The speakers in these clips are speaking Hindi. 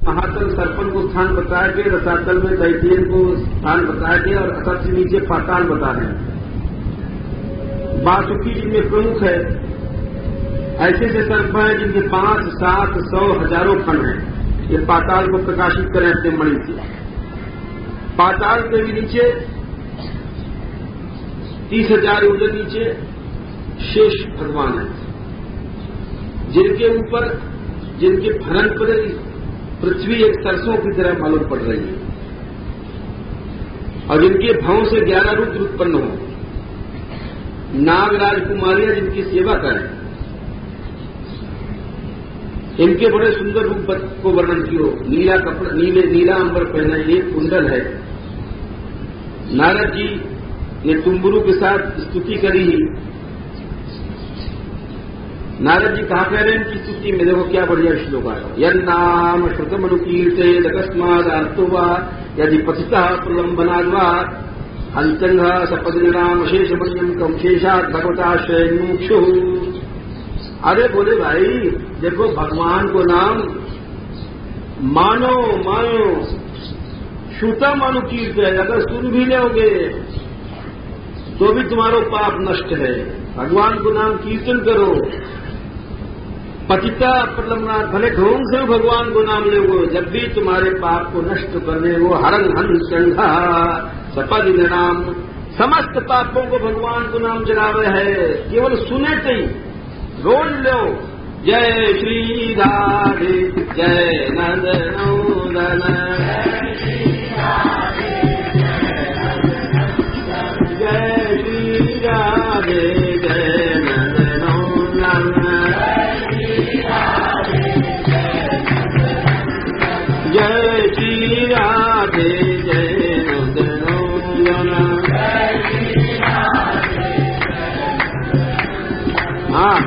महातल सर्पण को स्थान बता के, रसातल में दैत्यन को स्थान बता के और सबसे नीचे पाताल बता रहे हैं। वासुकी जिनमें प्रमुख है, ऐसे ऐसे सर्प हैं जिनके 5, 7, 100, हजारों फन हैं। ये पाताल को प्रकाशित करें अपने मणि से। पाताल के भी नीचे 30,000 योजन नीचे शेष भगवान है, जिनके ऊपर, जिनके फलन पर पृथ्वी एक सरसों की तरह मालूम पड़ रही है और जिनके भावों से 11 रुद्र उत्पन्न हो। नाग राजकुमारियां जिनकी सेवा करें, इनके बड़े सुंदर रूप को वर्णन किया। नीला कपड़ा, नीला अंबर पहना, एक कुंडल है। नारद जी ने तुम्बुरु के साथ स्तुति करी। नारद जी कहा कह रहे हैं इनकी स्तुति में, देखो क्या बढ़िया श्लोक आया। यन्नाम श्रुतमनुकीर्ते दकस्मादार्तो वा यदि पतिता प्रलंबनाद्वा हंसंघ सपदिनाम शेषमण्यम कम शेषात् भगवताश्रय मुक्षु। अरे बोले भाई, देखो भगवान को नाम मानो मानो, श्रुतम अनुकीर्त है, अगर सुन भी लोगे तो भी तुम्हारा पाप नष्ट है। भगवान को नाम कीर्तन करो। पतिता प्रलम्बनाथ, भले ढोंग से भगवान को नाम लोगे, जब भी तुम्हारे पाप को नष्ट करने वो हरंग हंसंघा सपद नाम, समस्त पापों को भगवान को नाम जगावे है। केवल सुने ही रोज लो। जय श्री राधे जय नंद नंदन, जय श्री राधे जय नंद नंदन, जय श्री राधे जय नंद नंदन। हाँ,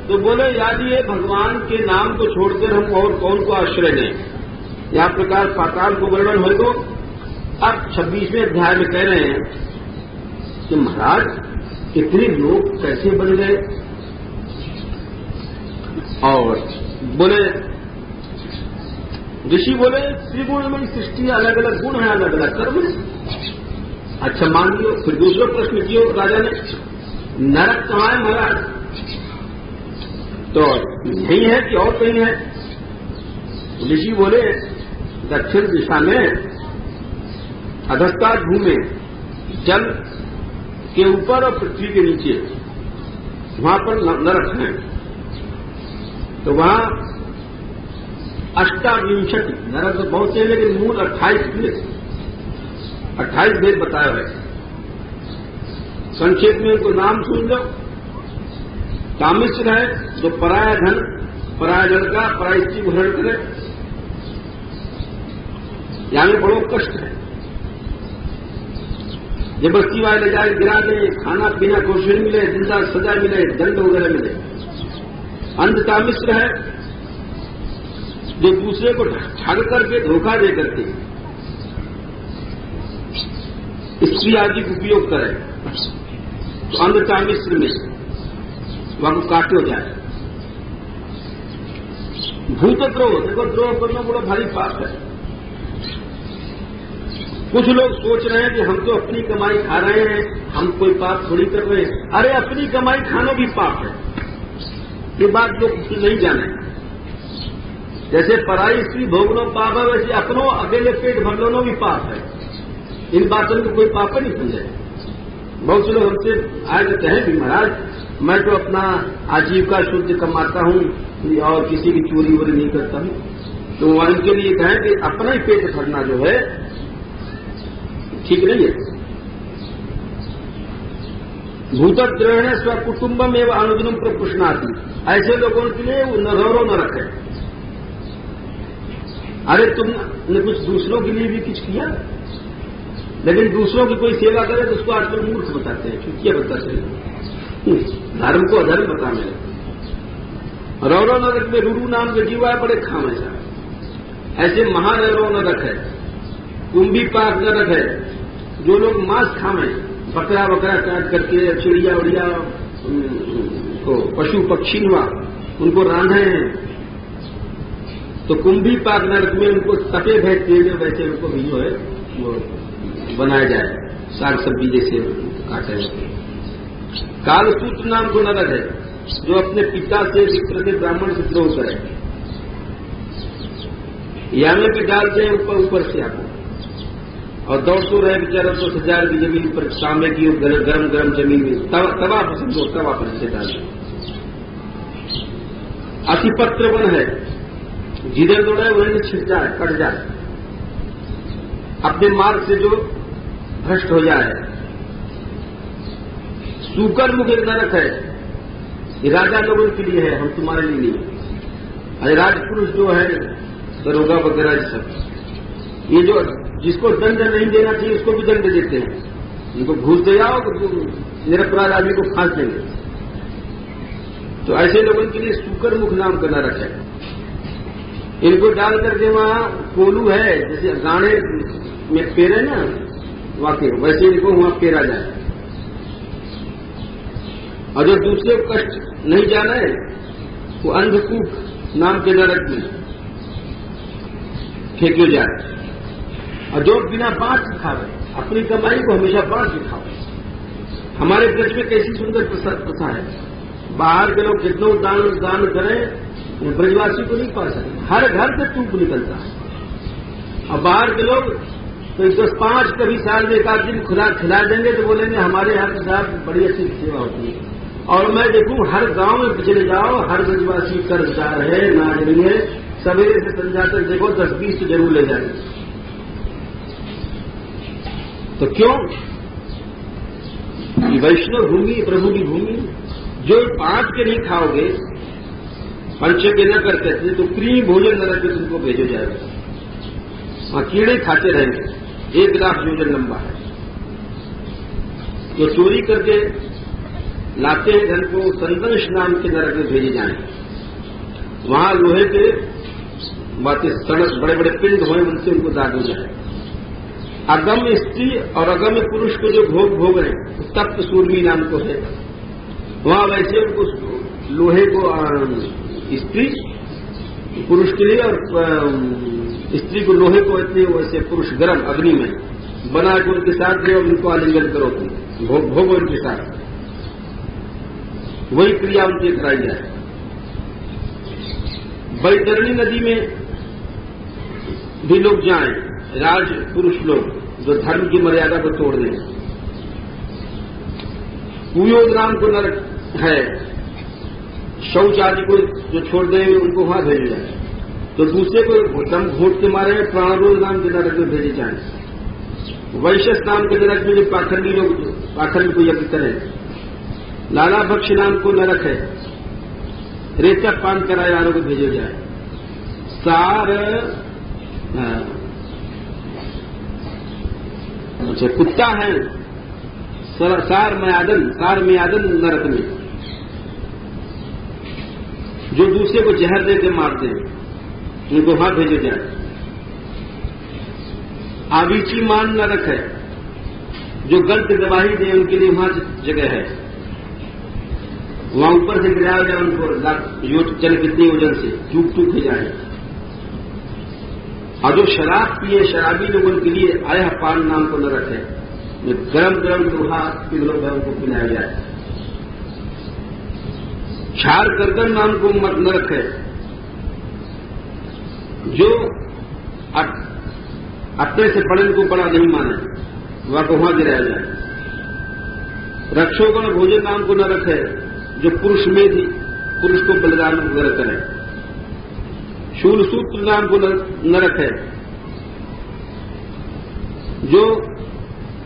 तो बोले यदि ये भगवान के नाम को छोड़कर हम और कौन को आश्रय दें। यह प्रकार पाताल को वर्णन हो। तो अब 26वें अध्याय में कह रहे हैं कि महाराज इतने लोग कैसे बन गए। और बोले ऋषि बोले त्रिगुणमयी सृष्टि, अलग अलग गुण है, अलग अलग कर्म है। अच्छा मान लियो। फिर दूसरा प्रश्न किया राजा ने, नरक कहाँ है महाराज? तो यही है कि और कहीं है? ऋषि बोले दक्षिण दिशा में अधस्ताद भूमि, जल के ऊपर और पृथ्वी के नीचे, वहां पर नरक है। तो वहां 28 नरक तो बहुत है, लेकिन मूल 28 भेद बताया है। संक्षेप में उनको नाम सुन लो। कामिश्र है जो पराया धन, पराया जल का पराय स्त्री को हरण करे, यानी बड़ो कष्ट है। जब बस्ती वाले ले जाए गिरा दे, खाना पीना कौशल मिले, जिंदा सजा मिले, दंड वगैरह मिले। अंध कामिश्र है जो दूसरे को ठग करके धोखा दे करके स्त्री आदि का उपयोग करे, तो अंध कामिश्र में वहां काटे हो जाए। भूतद्रोह, देखो द्रोह करना बड़ा भारी पाप है। कुछ लोग सोच रहे हैं कि हम तो अपनी कमाई खा रहे हैं, हम कोई पाप थोड़ी कर रहे हैं। अरे अपनी कमाई खाना भी पाप है, ये बात लोग नहीं जाने। जैसे पराई स्त्री भोगनो पाप है, वैसे अपनों अकेले पेट भरनो भी पाप है। इन बातों को कोई पाप नहीं समझे। बहुत से लोग हमसे आए कहते हैं कि महाराज मैं तो अपना आजीविका शुद्ध कमाता हूं और किसी की चोरी वोरी नहीं करता हूं। तो उनके लिए कहें कि अपना ही पेट भरना जो है ठीक नहीं है। भूतद्रोहण स्वकुटुंबम एवं अनुदिनम प्रपुष्णाति, ऐसे लोगों के लिए नरौरो न रखे। अरे तुमने कुछ दूसरों के लिए भी कुछ किया, लेकिन दूसरों की कोई सेवा करे तो उसको आजकल मूर्ख बताते हैं, क्या बताते हैं, धर्म को अधर्म बताने लगे। रौरो नरक में रुरु नाम के जीवा बड़े खाम है। ऐसे महारौरो नरक है, कुंभी पाक नरक है, जो लोग मांस खावे, बकरा बकरा काट करके चिड़िया उड़िया को पशु पक्षी हुआ उनको रांधे हैं, तो कुंभी पाक नरक में उनको तपे भय तेल वैसे उनको भी जो है वो बनाया जाए, साग सब्जी जैसे काटे। कालसूत्र नाम को नरक है, जो अपने पिता से मित्र से ब्राह्मण से द्रोह करे, यामे पे डालते हैं ऊपर ऊपर से आपको, और दौड़ते रहे बेचारा तो 1000 की जमीन पर, तांबे की गरम गरम जमीन में तवा पसंद हो, तवा पर से डालते। अतिपत्र वन है, जिधर दौड़े वहीं छिप जाए, कट जाए, अपने मार्ग से जो भ्रष्ट हो जाए। सूकर मुख एक नरक है, ये राजा लोगों के लिए है, हम तुम्हारे लिए नहीं। अरे राजपुरुष जो है दरोगा वगैरह सब, ये जो जिसको दंड नहीं देना चाहिए उसको भी दंड देते हैं, इनको घूस दे जाओ तो निरपराध आदमी को फांस देंगे। तो ऐसे लोगों के लिए सूकर मुख नाम का नरक है। इनको डाल करके वहां कोलू है, जैसे गाने में पेरे ना वाकई, वैसे इनको वहां पेरा जाए। और जो दूसरे को कष्ट नहीं जाना है वो अंधकूप नाम के नरक में फेंके जाए। और जो बिना बांट खावे, अपनी कमाई को हमेशा बांट के खावे। हमारे ब्रज में कैसी सुंदर प्रथा है, बाहर के लोग कितनों दान करें, ब्रजवासी को नहीं पा सकते, हर घर से तूप निकलता है। और बाहर के लोग तो 10-5 कभी साल में एक आध दिन खिला देंगे तो बोलेंगे हमारे यहाँ के साथ बड़ी अच्छी सेवा होती है। और मैं देखूं हर गांव में चले जाओ, हर ब्रजवासी कर्जदार है, नागरिक है, सवेरे से संध्या तक देखो 10-20 जरूर ले जाएंगे। तो क्यों? वैष्णव भूमि प्रभु की भूमि, जो बांट के नहीं खाओगे, पंच के न करते थे, तो प्रिय भोजन नरक में तुमको भेजो जाएगा। वहां कीड़े खाते रहेंगे, 1 लाख योजन लंबा है। जो चोरी करके लाते हैं धन को, संदंश नाम के नरक में भेजे जाएंगे। वहां लोहे के बातें सड़क बड़े बड़े पिंड हुए, उनसे उनको दाग हो जाए। अगम्य स्त्री और अगम्य पुरुष को जो भोग रहे, तप्त सूर्मी नाम को है, वहां वैसे उनको लोहे को स्त्री पुरुष के लिए और स्त्री को लोहे को इतने वैसे पुरुष गर्म अग्नि में बना के उनके साथ जो उनको आलिंगन करो, भोगो उनके साथ, वही क्रिया उनकी कराई जाए। बैतरणी नदी में भी लोग जाएं, राज पुरुष लोग जो धर्म की मर्यादा को तोड़ दें। कुयोग नाम को नरक है, शौच आदि को जो छोड़ देंगे उनको वहां भेजे जाए। तो दूसरे को दम घोट के मारे प्राणरोध नाम के नरक में भेजे जाए। वैश्य नाम के नरक में जो पाखंडी लोग पाखंड को यज्ञ करें। लाला भक्ष नाम को नरक है, रेचा पान कराए वालों को भेजे जाए। सार अच्छा कुत्ता है, सार मयादन नरक में, जो दूसरे को जहर दे के मारते हैं, उनको वहां भेजे जाए। आवीची मान नरक है, जो गलत गवाही दे उनके लिए वहां जगह है, वहां ऊपर से गिराया जाए उनको, चल कितनी वजन से टूक के जाए। और जो शराब पिए शराबी लोगों के लिए आया पान नाम को नरक है, गरम गरम लोहा पिघलो गरम को पिलाया जाए। क्षार गर्दन नाम को नरक है, जो अपने से बड़े को बड़ा नहीं माने, वहां को वहां गिराया जाए। रक्षोगण भोजन नाम को नरक है, जो पुरुष में भी पुरुष को बलिदान वगैरह करे। शूल सूत्र नाम को नरक है, जो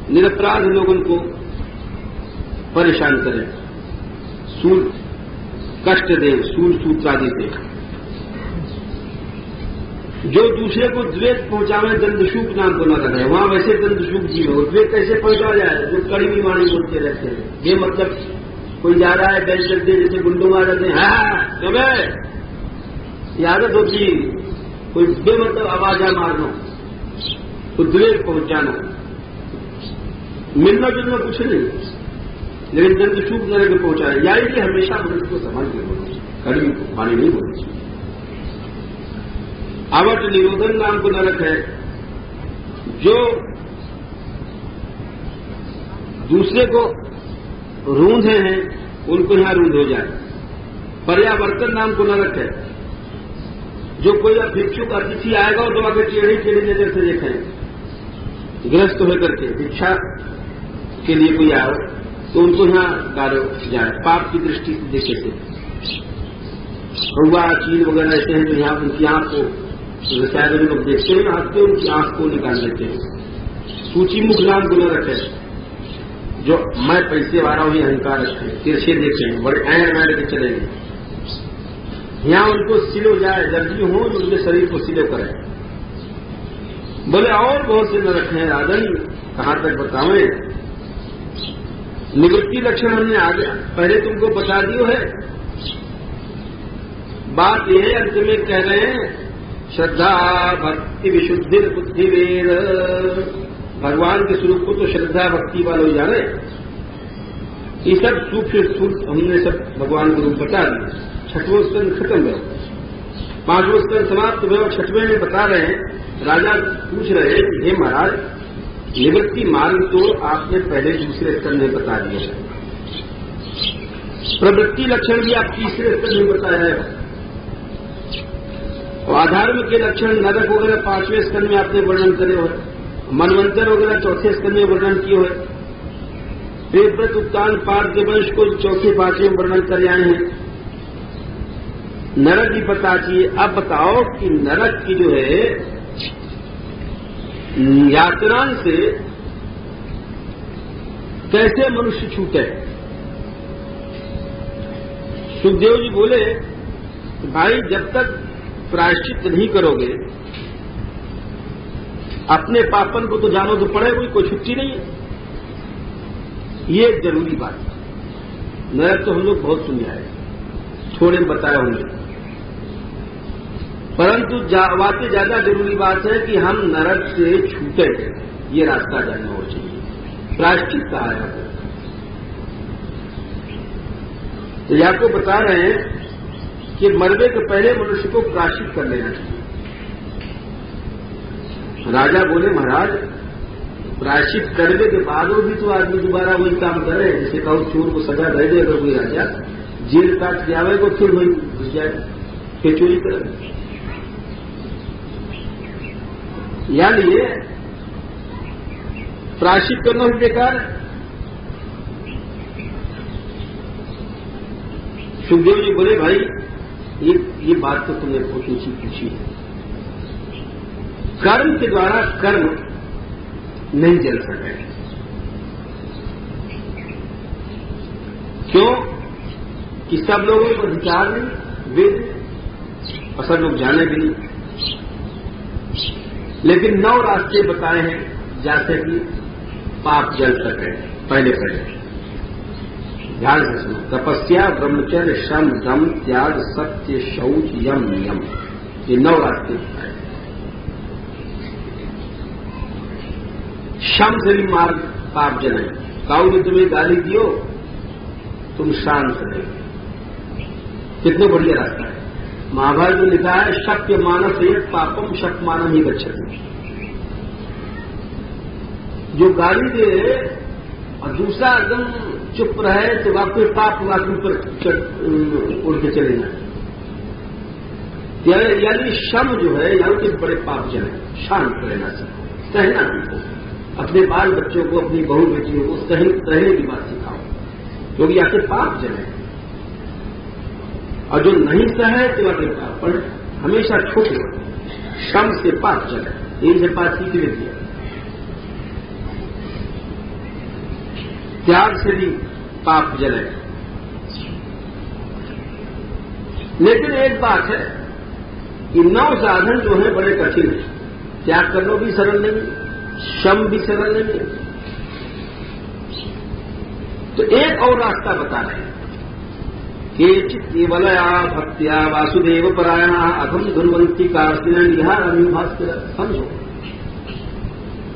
निरपराध लोगों को परेशान करे, सूल कष्ट दे, सूल सूत्र आदि दे। जो दूसरे को द्वेष पहुंचावे दंडशूक नाम को नरक है, वहां वैसे दंडशूक जी हो, द्वेष कैसे पहुंचा जाए, जो कड़ी बीमारी बोलते रहते हैं। ये मतलब कोई जा रहा है बैठ करके जैसे गुंडों मार जाते हैं, हाँ आदत होती, कोई बेमतलब आवाजा मारना, तो द्वेष पहुंचाना, मिलना जुलना कुछ नहीं, लेकिन दंडशूक नरक में पहुंचाए। या ये हमेशा मनुष्य को समझ में बोलना, कड़ी पानी नहीं बोलना चाहिए। आवट निरोधन नाम को नरक है। जो दूसरे को रूंधे हैं उनको यहां रूंध हो जाए। पर्यावर्तन नाम को नरक है। जो कोई भिक्षुक अतिथि आएगा और दो आगे टेढ़ी टेढ़ी नजर से देखें, गृहस्थ होकर के भिक्षा के लिए कोई आओ तो उनको यहां गाड़ो जाए, पाप की दृष्टि से देखे थे। कौआ चील वगैरह ऐसे हैं जो यहां उनकी आंख को शायद लोग देखते हैं, आंख को उनकी आंख को निकाल लेते हैं। सूची मुख नाम को नरक है। जो मैं पैसे वाला हूं, अहंकार रखे, तिरछे देखे, बड़े ऐड मैड के चलेंगे, यहां उनको सिलो जाए, दर्जी हो जो उनके शरीर को सिलो करें। बोले और बहुत से नरक हैं राजन, कहां तक बतावें। निवृत्ति लक्षण हमने आगे पहले तुमको बता दियो है। बात यह है, अंत में कह रहे हैं श्रद्धा भक्ति विशुद्धि बुद्धि वेद। भगवान के स्वरूप को तो श्रद्धा भक्ति वालों जाने। ये सब सूक्ष्म हमने सब भगवान के रूप बता दिए। छठवां स्कंद खत्म हुआ, पांचवां स्कंद समाप्त हुआ और छठवें में बता रहे हैं। राजा पूछ रहे हैं कि हे महाराज, निवृत्ति मार्ग तो आपने पहले दूसरे स्कंद में बता दिया, प्रवृत्ति लक्षण भी आप तीसरे स्कंद में बता रहे हैं, और अधर्म के लक्षण नरक वगैरह पांचवें स्कंद में आपने वर्णन करे हुए, मनवंतर वगैरह चौथे स्कंद में वर्णन किए हुए, प्रेतव्रत उत्तान पार्थ के वंश को चौथे पांचवें में वर्णन कर आए हैं। नरक भी पता चाहिए। अब बताओ कि नरक की जो है यात्रा से कैसे मनुष्य छूटे। सुखदेव जी बोले भाई, जब तक प्रायश्चित नहीं करोगे, अपने पापन को तो जानो तो पड़ेगा, कोई छुट्टी नहीं है। ये एक जरूरी बात है। नरक तो हम लोग बहुत सुन आए, थोड़े बताए होंगे, परंतु बातें ज्यादा जरूरी बात है कि हम नरक से छूटे, ये रास्ता जानना हो चाहिए। प्रायश्चित कहा है तो यह आपको बता रहे हैं कि मरने के पहले मनुष्य को प्रायश्चित कर लेना चाहिए। राजा बोले महाराज, प्रायश्चित करने के बाद भी तो आदमी दोबारा वही काम करे। जैसे कहो चोर को सजा दे दे, अगर कोई राजा जेल काट के आवेगा फिर वही घुस जाए, फिर चोरी करे। यानी ये प्रायश्चित करना भी बेकार है। सुखदेव जी बोले भाई, ये बात तो तुमने बहुत ऊंची पूछी है। कर्म के द्वारा कर्म नहीं जल सके। क्यों? कि सब लोगों को अधिकार नहीं, वेद और सब लोग जाने भी नहीं। लेकिन 9 रास्ते बताए हैं जैसे कि पाप जल सके। पहले ध्यान से सुनो। तपस्या, ब्रह्मचर्य, श्रम, दम, त्याग, सत्य, शौच, यम, नियम, ये 9 रास्ते बताए। शम से भी मार्ग पाप जले। काऊ ने तुम्हें गाली दियो, तुम शांत रहे। कितने बढ़िया रास्ता है। महाभारत में लिखा है शक्य मानस एक पापम शक मानम ही गच्छति। जो गाली दे और दूसरा एकदम चुप रहे तो आपके पाप वाक्य पर उड़ के चले जाए। यानी शम जो है, यहाँ के बड़े पाप जने। शांत रहना सीखो, सहना सीखो। अपने बाल बच्चों को, अपनी बहू बेटियों को सहने की बात सिखाओ, क्योंकि आपके पाप जने। और जो नहीं सहे तो आपके पाप पर हमेशा छोटे हो। शम से पाप जने, एक से बात सीख लेती है। त्याग से भी पाप जले। लेकिन एक बात है कि 9 साधन जो है बड़े कठिन है। त्याग करना भी सरल नहीं, शम भी सरल नहीं है। तो एक और रास्ता बता रहे हैं। केचित केवलया भक्त्या वासुदेव परायणा अधम धुनवंती कार्तिन यह अभिभास्कर। समझो,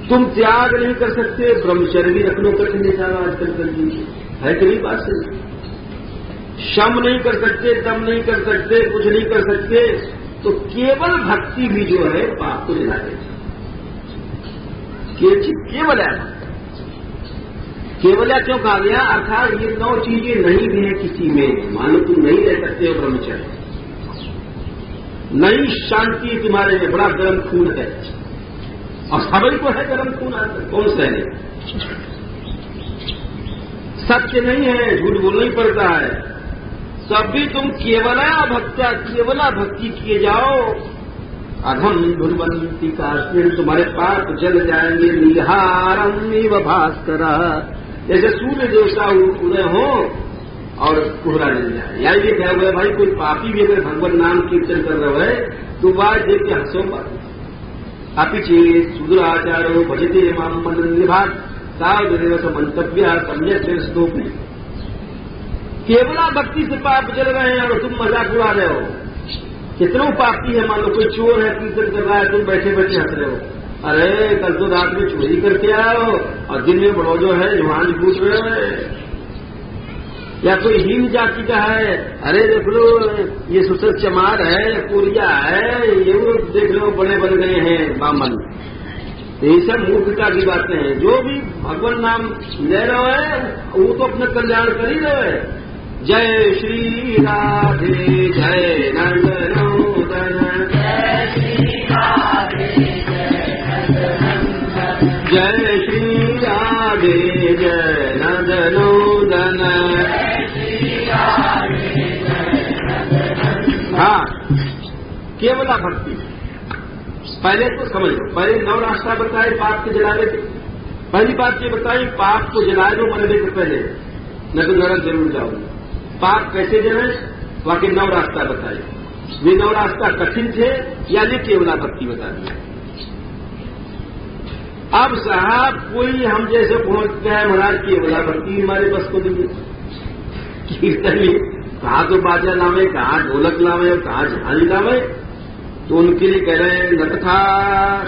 तुम त्याग नहीं कर सकते, ब्रह्मचर्य भी रखना कठिन है आजकल कर दीजिए, है कि नहीं बात सही? शम नहीं कर सकते, दम नहीं कर सकते, कुछ नहीं कर सकते, तो केवल भक्ति भी जो है पाप को जला देती। केवल है, केवल क्यों कहा गया? अर्थात ये 9 चीजें नहीं भी है किसी में। मान लो तुम नहीं रह सकते हो ब्रह्मचर्य, नहीं शांति तुम्हारे में, बड़ा गर्म खून है और सभी को है गर्म खून, कौन सा है? सत्य नहीं है, झूठ बोलना ही पड़ता है। सभी तुम केवला भक्ति किए जाओ। अधम धुर्वंती का तुम्हारे पाप जल जाएंगे। निहारम व भास्करा, जैसे सूर्य देवता उदय हो और कोहरा जल जाए। या ये क्या हुआ भाई, कोई पापी भी अगर भगवान नाम कीर्तन कर रहा है तो बात देख के हंसो बात। अपि चेत सुदुराचारो भजते माम मनोनिभाग सावदेव मंतव्य सम्यक श्लोक में केवला भक्ति से पाप जल रहे हैं और तुम मजाक उड़ा रहे हो। कितनों पापी है, मान लो कोई चोर है, कीर्तन कर रहा है, तुम बैठे बैठे हंस रहे हो। अरे कल तो रात में चोरी करके आए हो और दिन में बड़ो जो है जुहान पूछ रहे हो। या कोई हीन जाति का है, अरे देख लो ये सुसर चमार है, कोरिया है, ये वो देख लो बड़े बन गए हैं बामन। ये सब मूर्खता की बातें हैं। जो भी भगवान नाम ले रहे है वो तो अपना कल्याण कर ही रहे है। जय श्री राधे जय नंदनोदन, जय श्री राधे जय नंदनोदन। हाँ, केवला भक्ति। पहले तो समझ लो, पहले 9 रास्ता बताए पाप के जलाने के। पहली बात ये बताई, पाप को जला दो मरने से पहले, न तो नरक जरूर जाओ। पाप कैसे जलाए, बाकी 9 रास्ता बताए। वे 9 रास्ता कठिन थे या ये केवला भक्ति बता दिया। अब साहब कोई हम जैसे पहुंच गए महाराज केवला भक्ति हमारे बस को नहीं। कीर्तन में कहाँ तो बाजा लावे, कहाँ ढोलक लावे और कहाँ झांझ लावे। तो उनके लिए कह रहे हैं न तथा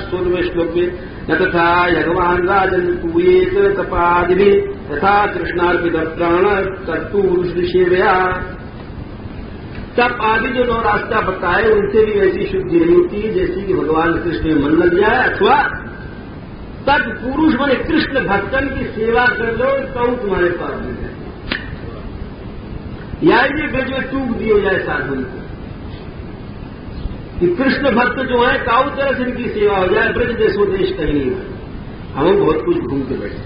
16वें श्लोक में, न तथा भगवान राजन पूयेत तपादि तथा कृष्णार्पित प्राण कर्तुर्षेवया। तप आदि जो 9 रास्ता बताए उनसे भी ऐसी शुद्धि नहीं होती जैसी कि भगवान कृष्ण में मन लग जाए, अथवा तब पुरुष बने कृष्ण भक्तन की सेवा कर लो तो तुम्हारे पास मिल जाए। या ये ब्रज में टूक दिए जाए साधन को कि कृष्ण भक्त जो है काऊ तरह से इनकी सेवा हो जाए। ब्रज देशो देश कहीं नहीं है। हम बहुत कुछ घूम के बैठे,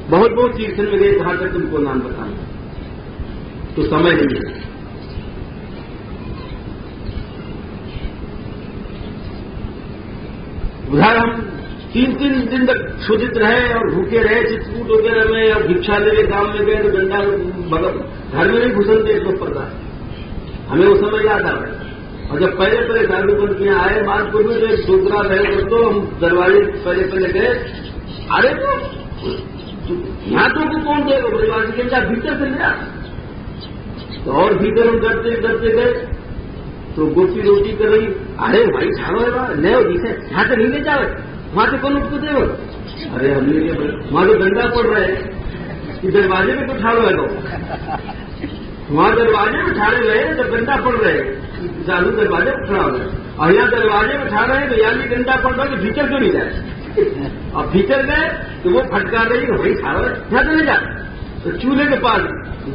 बहुत बहुत तीर्थन में गए, कहां तक तुमको नाम बताऊंगा तो समय नहीं है। उधर हम 3-3 दिन तक शोधित रहे और भूखे रहे, चित्रकूट वगैरह में, और भिक्षा लेने गांव में गए तो गंगा घर में नहीं घुसन थे इसको पड़ता। हमें वो समय याद आ रहा है। और जब पहले साधु पंथियां आए मानपुर में, तो एक डोगरा रहे तो हम दरवाजे पहले गए। अरे तो यहां तो कौन देगा दरवाजे के, जा भीतर से गया। तो और भीतर हम डरते गए तो गोपी रोटी कर रही। अरे भाई छाड़ो है ले यहाँ से नहीं ले जाओ, वहां से कौन उसको देव। अरे हम ले वहां तो डंडा पड़ रहा है कि दरवाजे में तो ठाड़ो है। तो वहां दरवाजे में ठाड़े रहे तो डंडा पड़ रहे, साधु दरवाजे में खड़ा हो गए। और यहाँ दरवाजे में ठा रहे हैं तो यानी डंडा पड़ रहा है कि भीतर क्यों नहीं जाए। और भीतर गए तो वो फटकार रही कि भाई खा रहे यहाँ से नहीं जाए। तो चूल्हे के पास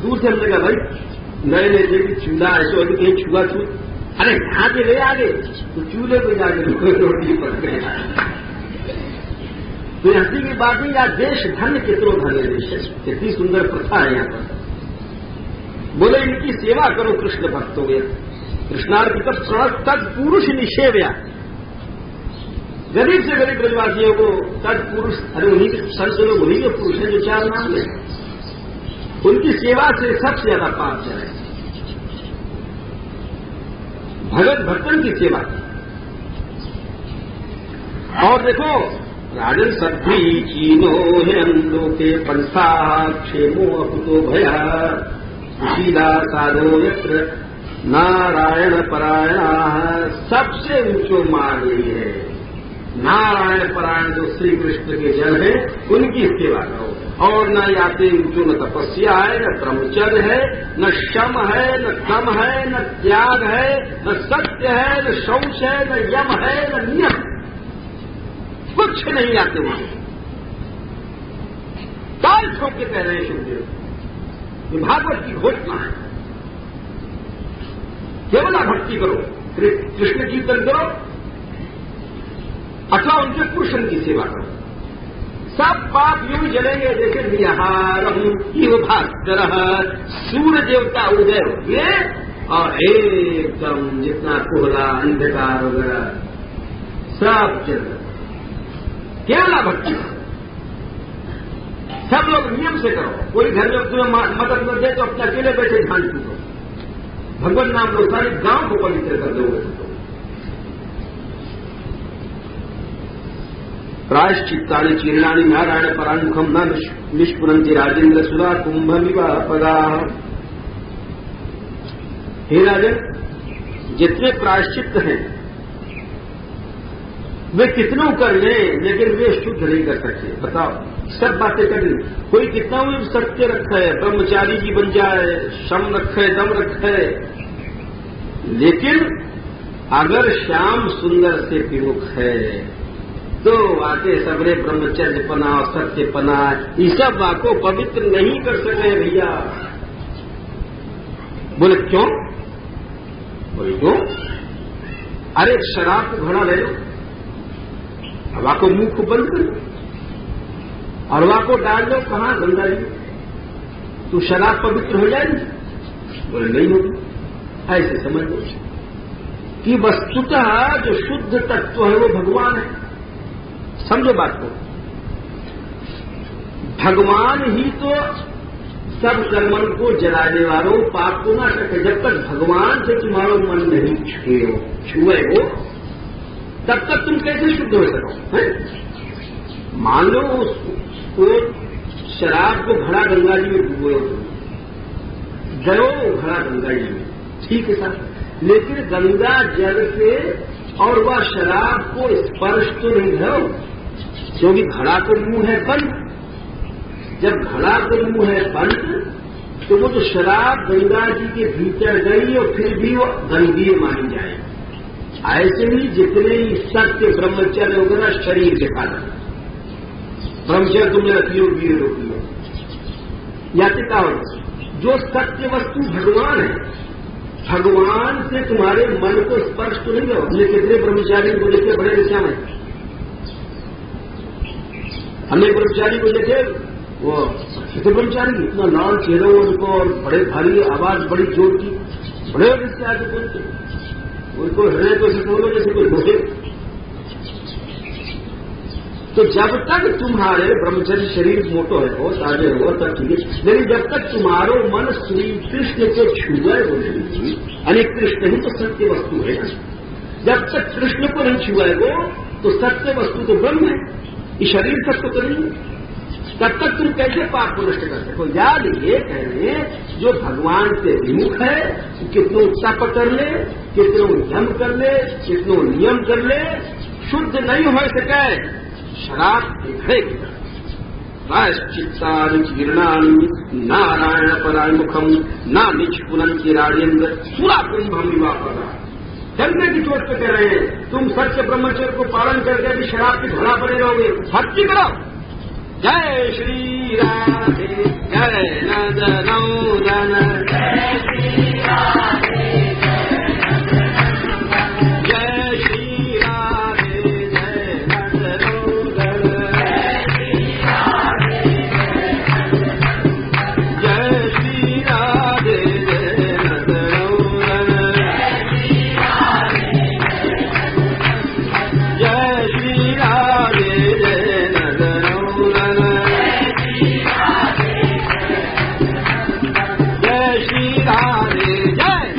दूर से हमने कहा भाई नए देखिए चूल्हा ऐसे होगी कहीं छुआ छू। अरे यहाँ से ले आगे तो चूल्हे पे जाके रोटी पड़ गए। तो हंसी की बात नहीं, यार देश धन्य कितनो धन्य देश है, कितनी सुंदर प्रथा है यहाँ पर। बोले इनकी सेवा करो कृष्ण भक्तों में। कृष्णार्पित तत्पुरुष निषेव्या, गरीब से गरीब ब्रजवासियों को तत्पुरुष, अरे उन्हीं के संत लोग उन्हीं के पुरुष हैं जो 4 नाम ले, उनकी सेवा से सबसे ज्यादा पाप जाए। भगत भक्तन की सेवा। और देखो राजन सत्वी चीनो है लोके पंथा क्षेमो अकुतो भया सुशीला साधो यत्र नारायण परायणा। सबसे ऊंचो मार्ग यही है नारायण परायण जो श्री कृष्ण के जन है उनकी सेवा करो। और न याते ऊंचो न तपस्या है, न ब्रह्मचर्य है, न शम है, न दम है, न त्याग है, न सत्य है, न शौच है, न यम है, न नियम, कुछ नहीं आते वहां। ताल ठोक के कह रहे हैं सुखदेव, ये भागवत की घोषणा है। केवल भक्ति करो, कृष्ण कीर्तन करो अथवा उनके पुरुषन की सेवा करो, सब पाप यूं जलेंगे जैसे निहारम इव भास्कर, सूर्य देवता उदय हुए और एकदम जितना कोहरा अंधकार वगैरह सब चल रहा। केवल भक्ति, सब लोग नियम से करो। कोई घर में तुम्हें मदद न दे तो अपने अकेले बैठे ध्यान करो, भगवान नाम लो, सारे गांव को पवित्र कर दोगे। प्रायश्चित्तानि चीर्णानि नारायण परान्मुखम न निष्पुरन्ति राजेंद्र सुधा कुंभमिवापदा। हे राजन, जितने प्रायश्चित हैं वे कितनों कर ले, लेकिन वे शुद्ध नहीं कर सकते। बताओ, सब बातें कर ली, कोई कितना भी सत्य रखा है, ब्रह्मचारी जी बन जाए, शम रखे, दम रखे, लेकिन अगर श्याम सुंदर से विमुख है तो आके सबरे ब्रह्मचर्य पना और सत्य पना ये सब वाको पवित्र नहीं कर सके भैया। बोले क्यों? बोले क्यों? अरे शराब को घड़ा ले लो, हवा को मुंह को बंद कर लो और हवा को डाल लो कहां गंगा जी, तो शराब पवित्र हो जाएगी? बोले नहीं होगी। ऐसे समझ लो कि वस्तुतः जो शुद्ध तत्व है वो भगवान है। समझो बात को, भगवान ही तो सब कर्मों को जलाने वालों, पाप को ना सके। जब तक भगवान से तुम्हारा मन नहीं छुए हो तब तक तुम कैसे शुद्ध हो सको? मान लो उसको शराब को घड़ा गंगा जी में डूबो, गयो घड़ा गंगा जी में, ठीक है सर, लेकिन गंगा जल से और वह शराब को स्पर्श तो नहीं है, क्योंकि घड़ा को मुंह है बंद। जब घड़ा को मुंह है बंद तो वो तो शराब गंगा जी के भीतर गई और फिर भी वो गंदगी मानी जाए। ऐसे ही जितने ही सत्य ब्रह्मचर्य वगैरह शरीर के कारण, ब्रह्मचर्य तुमने रखियो वीर रोकियो या पिता हो, जो सत्य वस्तु भगवान है, भगवान से तुम्हारे मन को स्पर्श तो नहीं हो। हमने कितने ब्रह्मचारी को देखे बड़े दिशा में, हमने ब्रह्मचारी को देखे, वो कितने ब्रह्मचारी इतना लाल चेहरा उनको और बड़े भारी आवाज बड़ी जोर की, बड़े दिशा के बोलते, उनको हृदय को ऐसे बोलो जैसे कोई लोहे। तो जब तक तुम्हारे ब्रह्मचर्य शरीर मोटो है हो, ताजे हो, तब ठीक है, लेकिन जब तक तुम्हारो मन श्री कृष्ण को छुए हो नहीं, यानी कृष्ण ही तो सत्य वस्तु है। जब तक कृष्ण को नहीं छुएगो तो सत्य वस्तु तो ब्रह्म है, ये शरीर सत्य तो नहीं है। तब तक तुम कैसे पाप को नष्ट कर सको? याद ये कहने, जो भगवान से विमुख है कितनों तप कर ले, कितनों यम कर ले, कितनों नियम कर ले, शुद्ध नहीं हो सके शराब घड़े की तरह। प्रायश्चित्तानि चीर्णानि नारायण परान्मुखम ना निष्पुरन्ति राजेंद्र सुरा कुंभमिवापदा। गंगे की चोट पे कह रहे हैं, तुम सत्य ब्रह्मचर्य को पालन करके भी शराब की धड़ा बने रहोगे, भक्ति करो। जय श्री राधे जय नंदनंदन, जय श्री राधे जय श्री राधे जय नंदनंदन, जय श्री राधे जय नंदनंदन, जय श्री राधे जय नंदनंदन, जय श्री राधे जय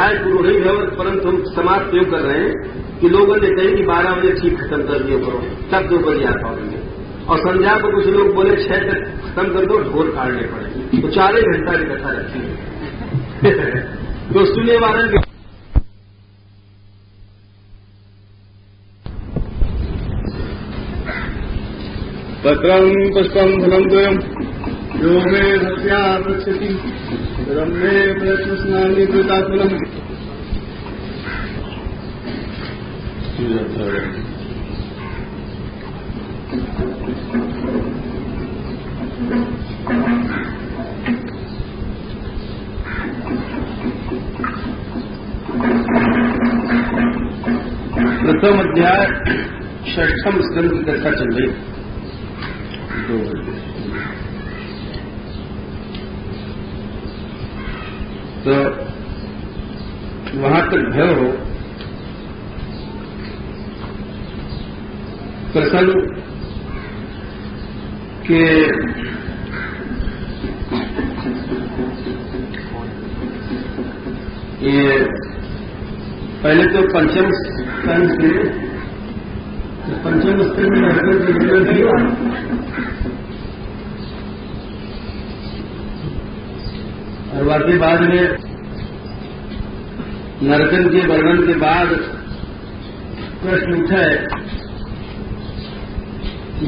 अध्याय पूरा नहीं हुआ, परंतु हम समाप्त क्यों कर रहे हैं कि लोगों ने कही कि 12 बजे ठीक खत्म कर दिया करो, तब 2 बजे आ पाओगे। और संध्या को कुछ लोग बोले 6 तक खत्म कर दो, ढोल काटने पड़ेंगे, तो 4 घंटा की कथा रखी है। तो सुनने वाले के पत्रं पुष्पं फलं द्वयं यो मे भक्त्या पृच्छति रम्ये प्रयत्नस्नानि कृताकुलम्। प्रथम अध्याय 6वें स्कंद की कथा चल रही। तो वहां तक भय हो प्रसन्न के ये पहले तो पंचम स्कंद से पंचम स्कंद में और बाकी बाद में नरकन के वर्णन के बाद प्रश्न उठा है कि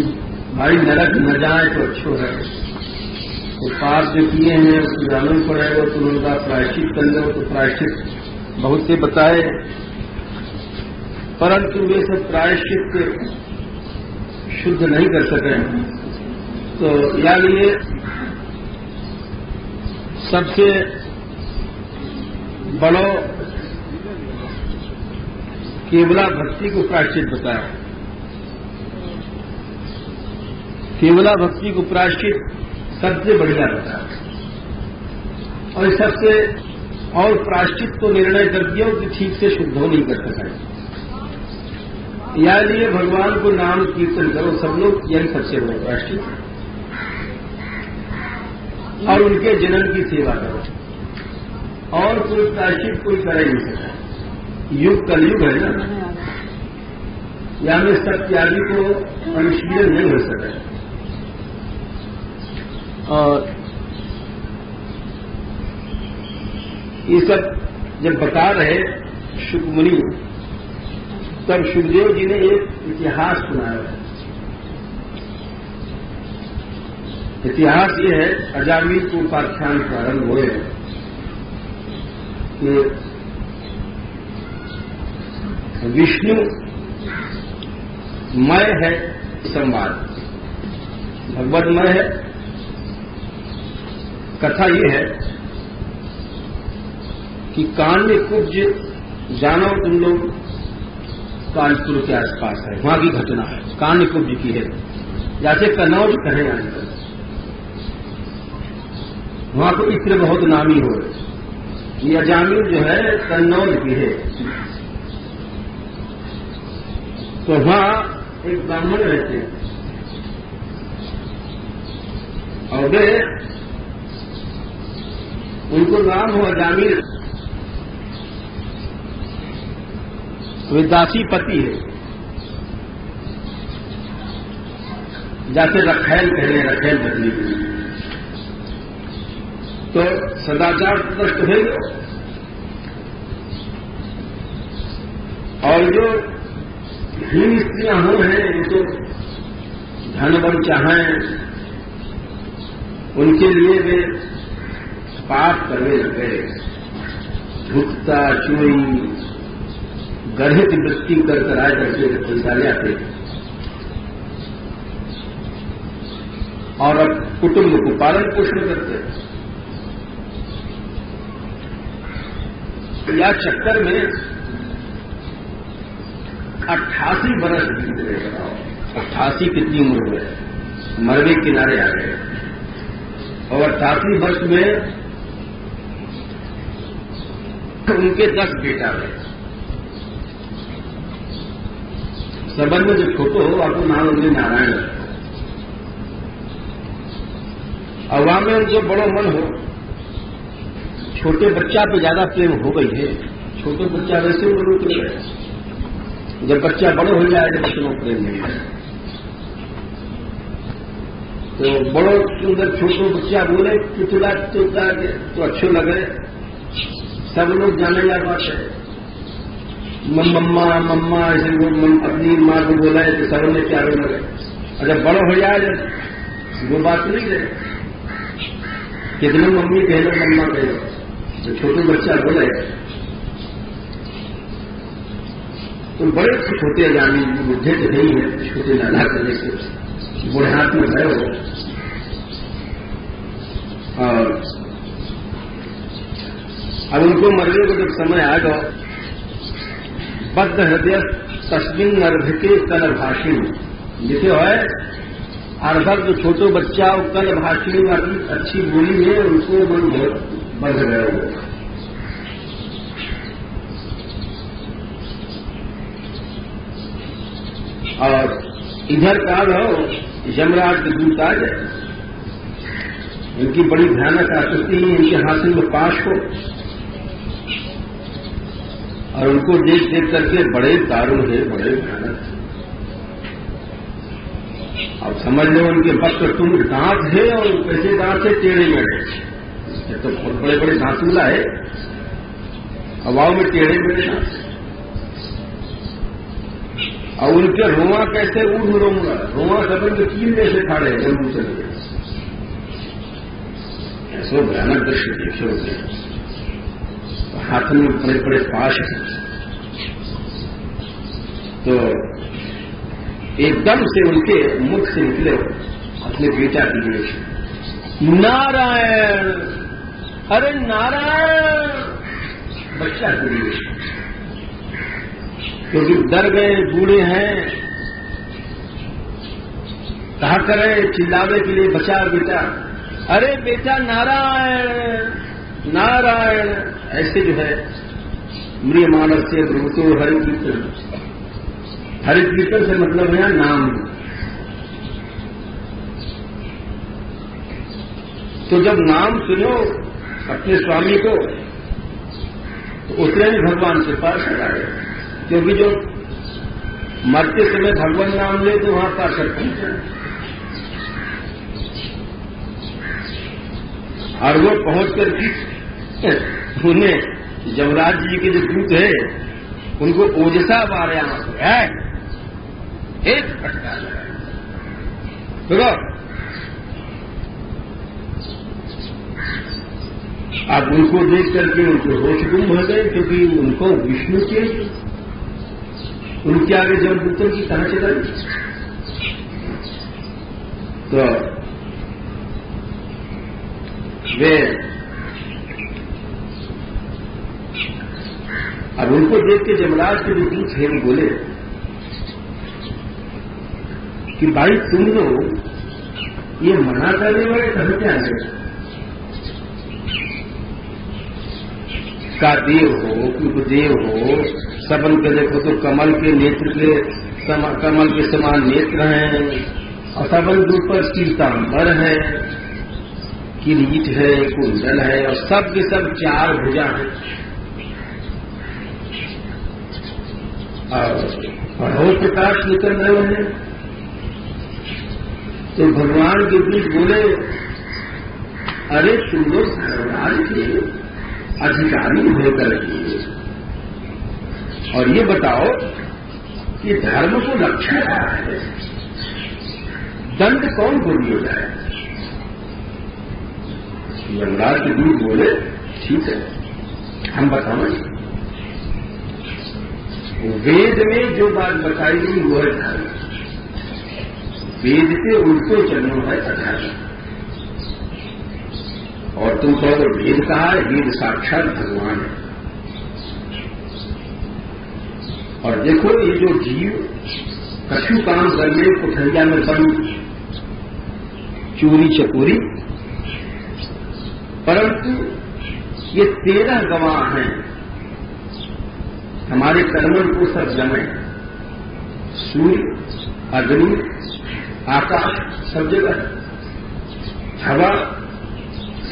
भाई नरक न जाए तो अच्छो है, तो पाप जो किए हैं उसको जानना पड़ेगा, तो उनका प्रायश्चित कर लो। तो प्रायश्चित बहुत से बताए, परंतु वे सब प्रायश्चित शुद्ध नहीं कर सके। तो या लिए सबसे बड़ो केवला भक्ति को प्रायश्चित बताया। केवला भक्ति को प्रायश्चित सबसे बढ़िया बताया, और सबसे और प्रायश्चित को निर्णय कर दिया कि ठीक से शुद्ध हो नहीं कर सका। या लिए भगवान को नाम कीर्तन करो सब लोग, यही सबसे बड़ा प्रायश्चित, और उनके जनन की सेवा करो। और कोई प्रायश्चित कोई कर ही नहीं सकता। युग कलयुग है ना, या में सत्यादि को अनुशीलन नहीं हो सका। और ये सब जब बता रहे शुकमुनि, तब सुखदेव जी ने एक इतिहास सुनाया। इतिहास ये है, अजामिल को उपाख्यान प्रारंभ हुए कि विष्णु मय है संवाद, भगवतमय है। कथा ये है कि कान्य कुब्ज जानो तुम लोग, कानपुर के आसपास है, वहां की घटना है, कान्य कुब्ज की है, जैसे कन्नौज कहे आजकल। वहां को इत्र बहुत नामी हो, ये अजामिल जो है कन्नौज की है। तो वहां एक ब्राह्मण रहते हैं, और वे उनको नाम हो अजामिल, वे दासी पति है, जैसे रखैल कहने, रखैल बदली। तो सदाचार नष्ट है, और जो हीन स्त्रियां हो हैं, उनको धन बन चाहें, उनके लिए वे पाप करने लगे। झूठता, चोरी, गर्हित वृत्ति कर कराए करके पैसा ले आते, और अब कुटुंब को पालन पोषण करते। या चक्कर में 88 बरस बीत गए। 88 कितनी उम्र हुए, मरवे किनारे आ गए। और 88 वर्ष में उनके 10 बेटा हुए। सबन में जो छोटो हो, आपको नाम उनके नारायण है। अवाम में उनसे बड़ो मन हो, छोटे बच्चा पे ज्यादा प्रेम हो गई है। छोटे बच्चा वैसे बड़ों के लिए, जब बच्चा बड़ो हो जाए तो बच्चों प्रेम नहीं है। तो बड़ो सुंदर छोटो बच्चा बोले चुटला चुटला तो अच्छो लगे, सब लोग जाने लगा बात है। मम्मा मम्मा ऐसे वो अपनी माँ को बोला है तो सबों ने प्यारे लगे। और जब बड़ो हो जाए वो बात नहीं है, कितने मम्मी कह लो मम्मा कह लो, तो छोटे बच्चा बोले तो बड़े खुश होते जानी बुद्धे तो नहीं है, छोटे लाला करने से बुढ़े हाथ में गए हो। और अब उनको मरने को जब समय आ गया, बद्ध हृदय तस्मिन अर्भके कल भाषिणी, जिसे है अर्भक जो छोटो बच्चा और कल भाषिणी वाली अच्छी बोली है, उनको मन बहुत बढ़ गया हो। और इधर काल हो यमराज के दूत आ जाए, इनकी बड़ी भयानक आकृति इनके हासिल में पाश हो और उनको देख देख करके बड़े दारुण है, बड़े भयानक है। अब समझ लो उनके वक्र तुम दांत है और कैसे दांत है, टेढ़े मेढ़े, ये तो बहुत बड़े बड़े दांतूला है, हवाओं में टेढ़े मेढ़े दांत है। और उनके रोआ कैसे ऊढ़ रोआ सबन के कील में से खड़े हैं जम्मू से लगे। ऐसा भयानक दृश्य देखो, हाथ में बड़े बड़े पाश हैं। तो एकदम से उनके मुख से निकले अपने बेटा के लिए नारायण, अरे नारायण, बच्चा के लिए, क्योंकि डर गए, बूढ़े हैं, कहा करें चिल्लावे के लिए बचा बेटा, अरे बेटा नारायण नारायण, ऐसे जो है मृय मानस से ध्रुवतो हरि कीर्तन, हरि कीर्तन से मतलब है नाम। तो जब नाम सुनो अपने स्वामी को तो उसने भी भगवान से पार कराए, क्योंकि जो मरते समय भगवान नाम ले तो वहां पार कर पहुंचे। और वो पहुंच कर उन्हें यमराज जी के जो दूत है उनको ओजसा मारे है, एक फटका लगा। अब उनको देख करके उनको होश गुम हो गए, क्योंकि उनको विष्णु के उनके आगे जमदूतों की कहां चलाई। तो वे अब उनको देख के यमराज के जो दूत थे वो बोले कि भाई तुम लोग ये मना करने वाले कहां से आ गए, का देव हो कि उपदेव हो, सबन के देखो तो कमल के नेत्र के कमल के समान नेत्र हैं, और सबन के ऊपर पीतांबर है, किरीट है, कुंडल है, और सब के सब चार भुजा है, और प्रकाश निकल रहे हैं। तो भगवान के बीच बोले, अरे तुम लोग धर्मराज के अधिकारी होकर के, और ये बताओ कि धर्म को रक्षा रहा है, दंड कौन को दिया जाए। यमराज के दूत बोले, ठीक है हम बताएं, वेद में जो बात बताई गई वो है धर्म, वेद से उनको चलना है अधर्म। और तुम कहो वेद कहा है, वेद साक्षात भगवान है। और देखो ये जो जीव कछु काम करने कुठैया में बंद, चोरी चकोरी, परंतु ये 13 गवाह हैं, हमारे कर्मों को सब जमे, सूर्य, अग्नि, आकाश सब जगह है, हवा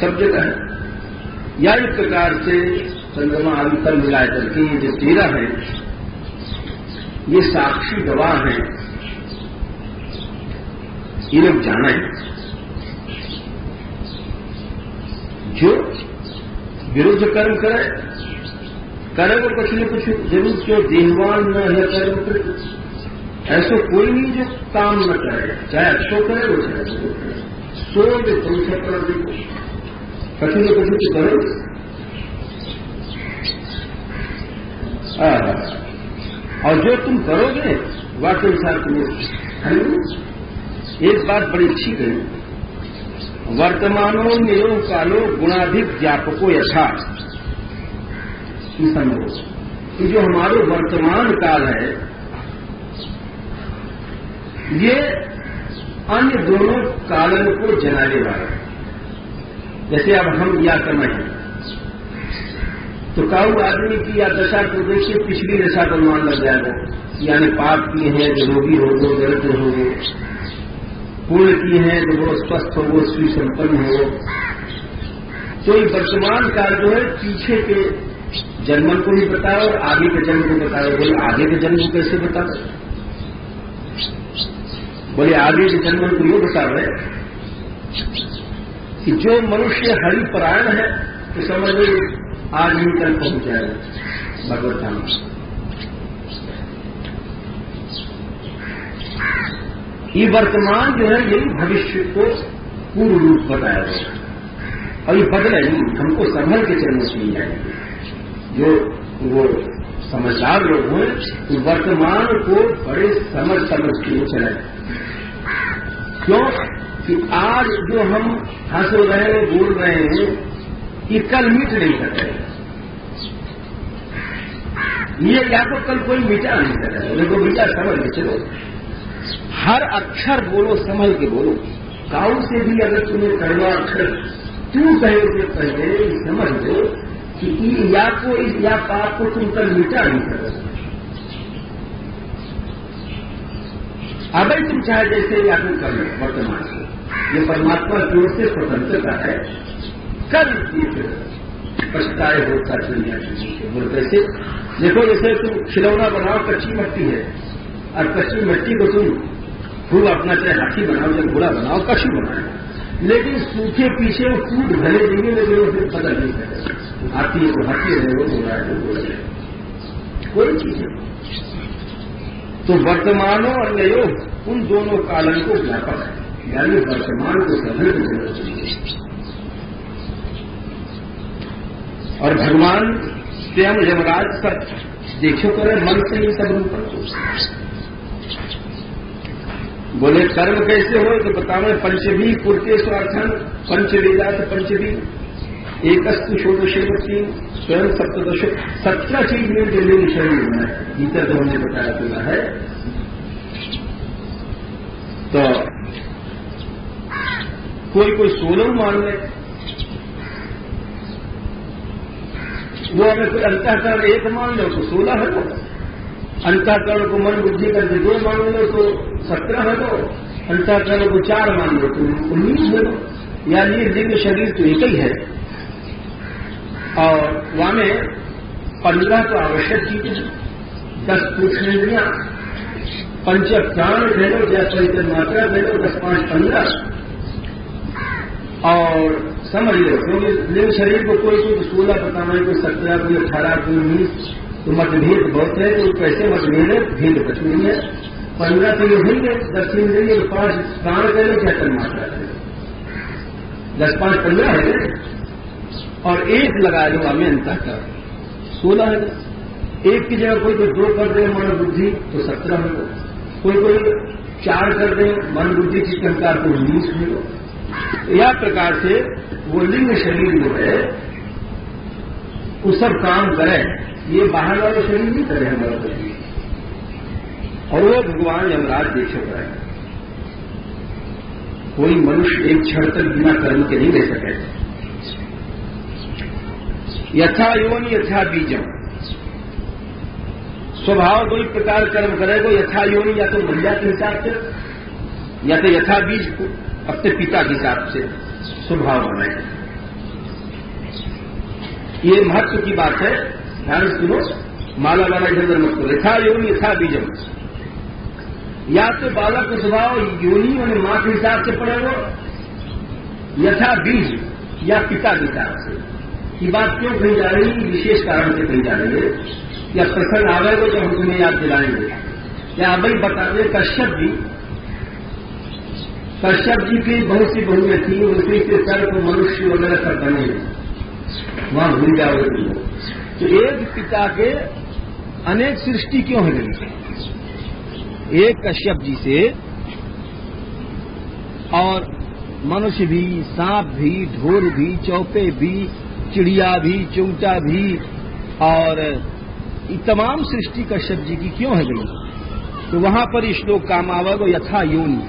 सब जगह है, या इस प्रकार से चंद्रमा आदि पर मिलाए करके ये जो 13 है ये साक्षी गवाह हैं, ये लोग जाना है। जो विरुद्ध कर्म करे वो कुछ न कुछ जरूर, जो देहवान न है कर्म, ऐसा कोई नहीं जो काम न करे, चाहे अच्छो करे वो चाहे अच्छो करे, सो जो तुमसे कर देखो कठिन न कठिन तो करो। और जो तुम करोगे वाकई अनुसार तुम्हें। एक बात बड़ी अच्छी कही, वर्तमानो नियोग कालो गुणाधिक ज्ञापको यथा। समझो कि जो हमारे वर्तमान काल है ये अन्य दोनों कालन को जनाने वाला है। जैसे अब हम या समय हैं तो काऊ आदमी की या दशा को देखिए पिछली दशा का अनुमान लग जाएगा, यानी पाप किए हैं तो रोगी हो गो, दरिद्र हो गो, पुण्य किए हैं तो वो स्वस्थ हो गो, श्री संपन्न हो। तो ये वर्तमान काल जो है पीछे के जन्मन को भी बताओ और आगे के जन्म को बताओ। बोले आगे के जन्म को कैसे बताओ? बोले आगे के जन्म को ये बताओ है कि जो मनुष्य हरिपरायण है तो समझ लो आज ही कल पहुंच जाएगा भगवत धाम। ये वर्तमान जो है यही भविष्य को पूर्ण रूप बताया गया और ये बदले नहीं, हमको संभल के चलना चाहिए। जो वो समझदार लोग हैं तो वर्तमान को बड़े समझ के चले। क्यों कि आज जो हम हंस रहे हैं बोल रहे हैं ये कल मिट नहीं सकते, ये या तो कल कोई मिटा नहीं सकता। देखो मिटा समझ के चलो, हर अक्षर बोलो समझ के बोलो। काऊ से भी अगर तुम्हें कड़वा अक्षर तू कहे उसे पहले समझ दो कि या को इस या पाप को तुम कल मिटा नहीं सकते। अगर तुम चाहे जैसे या तुम कर लो वर्तमान को, ये परमात्मा की ओर से स्वतंत्रता है। कल पछताए होता दुनिया बोल कैसे देखो, जैसे तुम खिलौना बनाओ, कच्ची मिट्टी है और कच्ची मिट्टी को तुम खूब अपना चाहे हाथी बनाओ या घोड़ा बनाओ, कच्ची बनाओ, लेकिन सूखे पीछे वो कूद भले देंगे लेकिन वो फिर बदल नहीं सकते। हाथी है तो हाथी है, वो घोड़ा है वो घोड़ा है, कोई चीज है। तो वर्तमानो और योग उन दोनों कालन को व्यापक है, यानी वर्तमान को समझ चाहिए। और भगवान स्वयं यमराज सब देखो करे मन से ही सब रूप बोले कर्म कैसे हो तो बताओ। पंचभी पूर्ते स्वार्थन पंचवेदा पंचभी एकस्तु षोडशेवती स्वयं सप्तदश 17 चीज में दिल्ली शरीर है। गीता तो हमने बताया पूरा है। तो कोई 16 मान ले, वो अगर कोई अंतःकरण 1 मान लो तो 16 है। तो अंतःकरण को मन बुद्धि करके 2 मान लो तो 17 है। तो अंतःकरण को 4 मान लो तो 19 है। यानी लिंग शरीर तो एक ही है और वहां में 15 तो आवश्यक चीज है, 10 सूक्ष्मेंद्रियां, 5 प्राण ले लो, जैसे मात्रा ले लो, 10 5 15 और समझ लो। क्योंकि लिंग शरीर को कोई 16 बताना है, कोई 17, कोई 18, कोई 19, तो मतभेद बहुत है। तो कैसे मतभेद है? भेद कुछ नहीं है। 15 तो ये होंगे, 10 इंद्रिय, 5 प्राण ले लो, क्या मात्रा ले लो, 10 5 15 है और 1 लगा लो हमें अंतःकरण 16 है। 1 की जगह कोई 2 कर दे मन बुद्धि तो 17 है। कोई 4 कर दे मन बुद्धि की कंकार को 19 है। यह प्रकार से वो लिंग शरीर जो है वो सब काम करे, ये बाहर वाले शरीर नहीं करे हमारा शरीर। और वो भगवान यमराज देख रहा है। कोई मनुष्य एक क्षण तक बिना कर्म के नहीं रह सके। यथा योनि यथा बीजम, स्वभाव 2 प्रकार कर्म करेगा। यथा योनि या तो महिला के हिसाब से या तो यथा बीज अपने पिता के हिसाब से स्वभाव बनाए। ये महत्व की बात है, ध्यान सुनो, माला वाला इधर मत करो। यथा योनि यथा बीजम, या तो बालक का स्वभाव योनि और मां के हिसाब से पड़ेगा, यथा बीज या पिता के हिसाब से। ये बात क्यों कही जा रही है? विशेष कारण से कही जा रही है। या प्रसंग आवेगा तो हम तुम्हें याद दिलाएंगे। या अभी बता दें, कश्यप जी की बहुत सी बहुएं थी, उसी के सर को मनुष्य वगैरह सब बने, वहां भूल जाओगे। तो एक पिता के अनेक सृष्टि क्यों है गई? एक कश्यप जी से और मनुष्य भी, सांप भी, ढोर भी, चौपे भी, चिड़िया भी, चुंगटा भी, और ये तमाम सृष्टि कश्यप जी की क्यों है गई? तो वहां पर श्लोक काम आवेगा यथा योनि,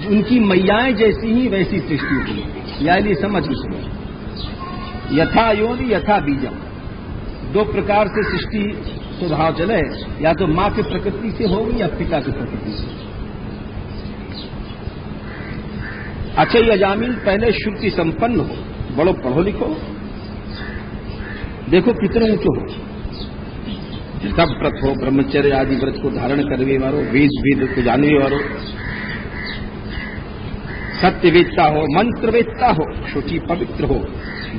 उनकी मैयाएं जैसी ही वैसी सृष्टि होगी। यानी समझ के सुनो, यथा योनि यथा बीजम, दो प्रकार से सृष्टि स्वभाव चले, या तो मां की प्रकृति से होगी या पिता की प्रकृति से। अच्छा, ये अजामिल पहले श्रुति संपन्न हो, बड़ो पढ़ो लिखो, देखो कितने ऊंचो हो, सब व्रत हो, ब्रह्मचर्य आदि व्रत को धारण करने वालो, वेद को जानने वालो, सत्यवेत्ता हो, मंत्रवेत्ता हो, शुचि पवित्र हो,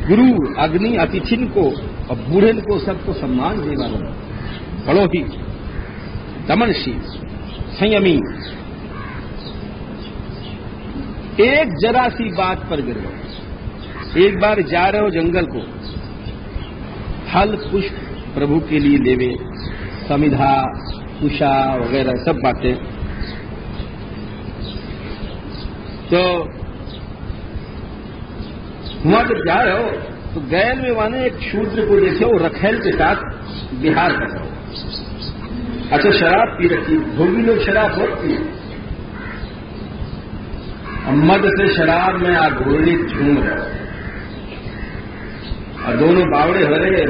गुरु अग्नि अतिथिन को और बूढ़न को सबको सम्मान दे वालो, बड़ो ही दमनशील संयमी। एक जरा सी बात पर गिर गए। एक बार जा रहे हो जंगल को, फल पुष्प प्रभु के लिए लेवे, समिधा उषा वगैरह सब बातें, तो वहां जब जा रहे हो तो गैल में माने एक शूद्र को देखे, वो रखेल के साथ विहार कर रहे हो। अच्छा, शराब पी रखी, भोगी लोग शराब बहुत पी, मद से शराब में आघोरणी झूम रहे, और दोनों बावड़े हो रहे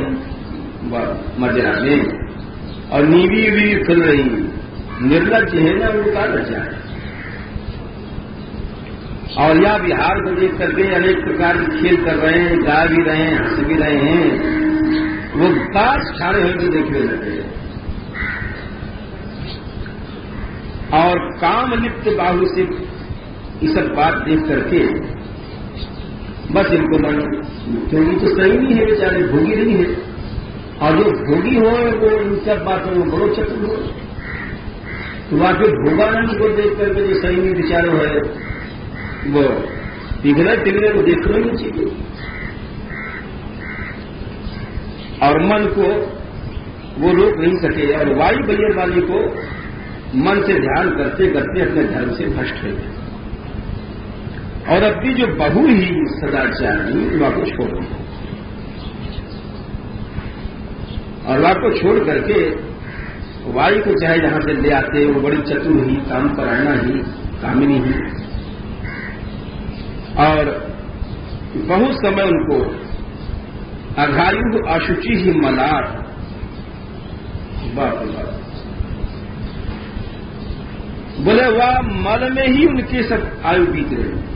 मजा में, और नीवी भी खुल रही, निर्लज है ना, उनका नशा है। और यह बिहार को देख करके अनेक प्रकार के खेल कर रहे हैं, गा भी रहे हैं, हंस भी रहे हैं, वो काश छाड़े हुए भी देखने लगे। और काम लिप्त बाहु से ये सब बात देख करके बस इनको मन, क्योंकि तो सही नहीं है, बेचारे भोगी नहीं है, और जो भोगी हो वो इन सब बातों में बड़ो चतुर हो। तो वहां फिर भोगानंद को देख करके जो सही नहीं विचारो है, वो पिघले को देखना ही चाहिए, और मन को वो रोक नहीं सके, और वायु बलियर वाली को मन से ध्यान करते करते अपने धर्म से भ्रष्ट हो गए। और अपनी जो बहू ही सदाचारी, वह को छोड़ दी, और वह को छोड़ करके वायु को चाहे जहां से ले आते, वो बड़ी चतुर ही, काम परायणा ही, कामिनी ही, और बहुत समय उनको अघायु अशुचि ही मलार, बाप बाप बोले, वह मल में ही उनके सब आयु बीत रहे।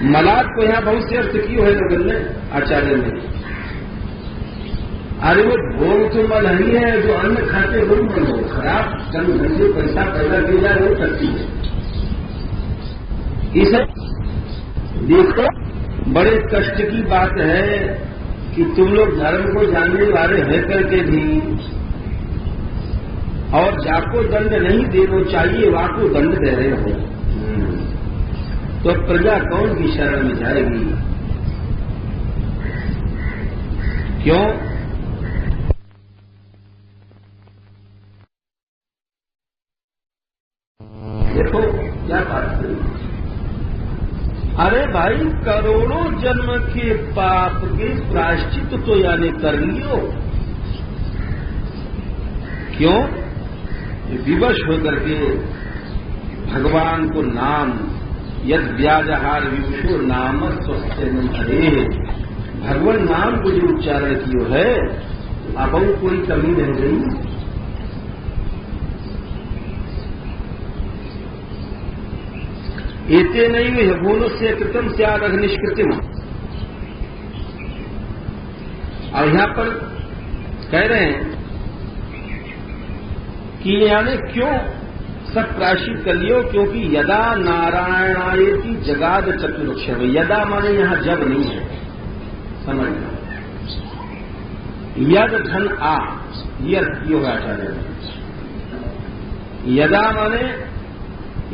मलाद को यहां बहुत से अर्थ किए है लोगों ने, आचार्य ने। अरे वो भोग तो मल ही है, जो अन्न खाते वो मल हो, खराब कर्म धंधे पैसा पैदा किया जाए वो करती है। ये सब देखो, बड़े कष्ट की बात है कि तुम लोग धर्म को जानने वाले है करके भी, और जाको दंड नहीं देना चाहिए, वाको दंड दे रहे हो, तो प्रजा कौन की शरण में जाएगी? क्यों? देखो क्या बात है। अरे भाई, करोड़ों जन्म के पाप के प्रायश्चित तो यानी कर लियो। क्यों? विवश होकर के भगवान को नाम, यद व्याजहार विवशो नाम स्वस्थ हरे, भगवान नाम को जो उच्चारण किया है, अब कोई कमी रह गई? एते नहीं हुए भूलो से कृतम त्याग निष्कृतिम, और यहां पर कह रहे हैं कि यानी क्यों सब प्रायश्चित कर लियो, क्योंकि यदा नारायणायेति जगाद चतुर्क्षर। यदा माने यहां जब नहीं है, समझना। यद धन आ, ये अर्थ होगा आचार्य। यदा माने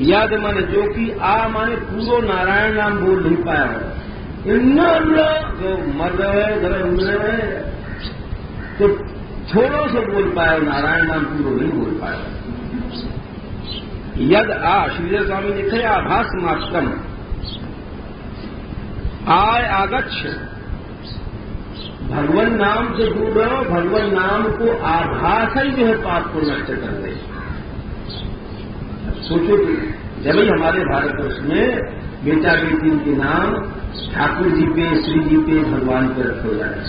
यद माने जो कि आ माने पूरो नारायण नाम बोल नहीं पाया हो, जो मर्द है तो थोड़ों से बोल पाया, नारायण नाम पूरो नहीं बोल पाया। यद आ, श्रीधर स्वामी लिखे आभास मात्रम, आय आगच्छ, भगवान नाम से दूर रहो। भगवान नाम को आभास ही जो है पाप को नष्ट कर दे। सोचो कि जब ही हमारे भारतवर्ष में बेटा बेटी के नाम ठाकुर जी पे, श्री जी पे, भगवान पे रखे जाए,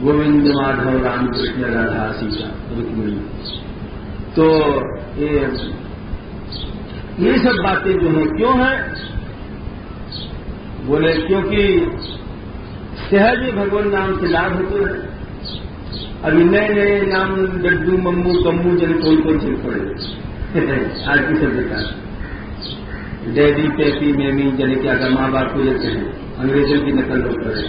गोविंद माधव राम कृष्ण राधा सीता रुक्मिणी, तो ये सब बातें जो है क्यों है? बोले क्योंकि सहज भगवान नाम से लाभ होते हैं। अभी नए नए नाम डड्डू मम्मू कम्मू जन कोई चल पड़े आज की सभ्यता, डैडी पेपी मेमी जन क्या का माँ बाप को लेते हैं, अंग्रेजों की नकल लोग करे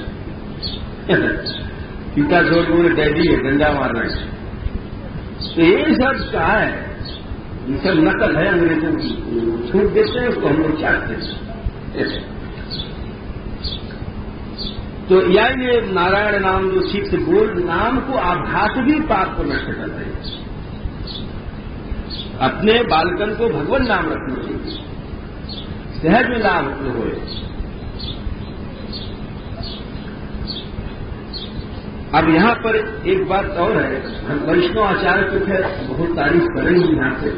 पिता छोड़ बोले डैडी है, डंडा मारना है। तो ये सब क्या है? ये सब नकल है अंग्रेजों की, छूट देते हैं उसको हम लोग चाहते हैं। तो यानी ये नारायण नाम जो ठीक से बोल, नाम को आभास भी पाप को नष्ट कर रहे हैं। अपने बालकन को भगवान नाम रखना चाहिए, सहज में लाभ हो। अब यहां पर एक बात और है, हम वैष्णव आचार्य को फिर बहुत तारीफ करेंगे यहां से।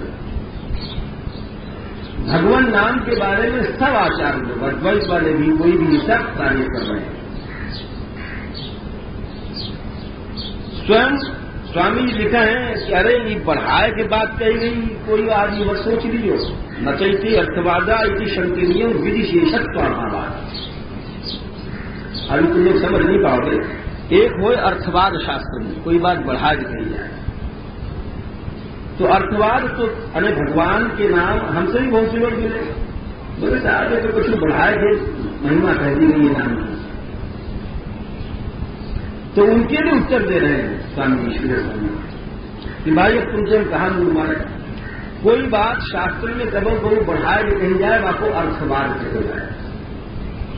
भगवान नाम के बारे में सब आचार्य, अद्वैत वाले भी, कोई भी, सब तारीफ कर रहे हैं। स्वयं स्वामी जी लिखा है कि अरे ये बढ़ाए के बात कही गई, कोई आदमी वह सोच लियो, नचैती अर्थवादा इति शंकनीय विधि शेषत्वाभावाद। अभी तुम लोग समझ नहीं पाओगे। एक हो अर्थवाद शास्त्र में कोई बात बढ़ा के कही जाए, तो अर्थवाद तो अरे भगवान के नाम हमसे भी बहुत से लोग मिले, बोले साहब तो कुछ बढ़ाए थे, महिमा कह दी गई नाम की। तो उनके लिए उत्तर दे रहे हैं स्वामी ईश्वर स्वामी कि भाई अब तुमसे कहा मूल मारे, कोई बात शास्त्र में कदों को बढ़ाए के कही जाए, आपको अर्थवाद कहा जाए।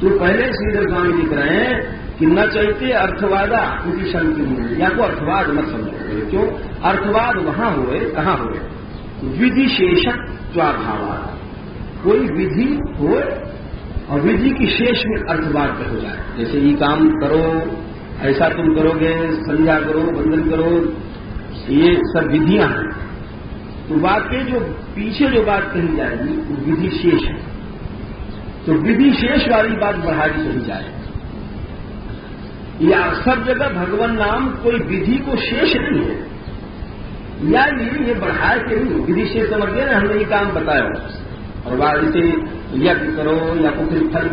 तो पहले श्रीधर स्वामी लिख रहे हैं कि न चलते अर्थवादा उनकी शंकी, या को अर्थवाद मत समझो। क्यों? अर्थवाद वहां हुए, कहां हुए? विधि शेषक स्वाभावाद, कोई विधि हो और विधि की शेष में अर्थवाद हो जाए। जैसे ये काम करो, ऐसा तुम करोगे, संध्या करो, वंदन करो, ये सब विधियां हैं। तो वाकई जो पीछे जो बात कही जाएगी वो विधि शेष है, तो विधि शेष वाली बात बढ़ा दी कही जाए। या सब जगह भगवान नाम कोई विधि को शेष नहीं है, या ये बढ़ाए के नहीं, विधि शेष समझ गए ना, हमने ये काम बताया और बाद इसे यज्ञ करो या तो फिर फल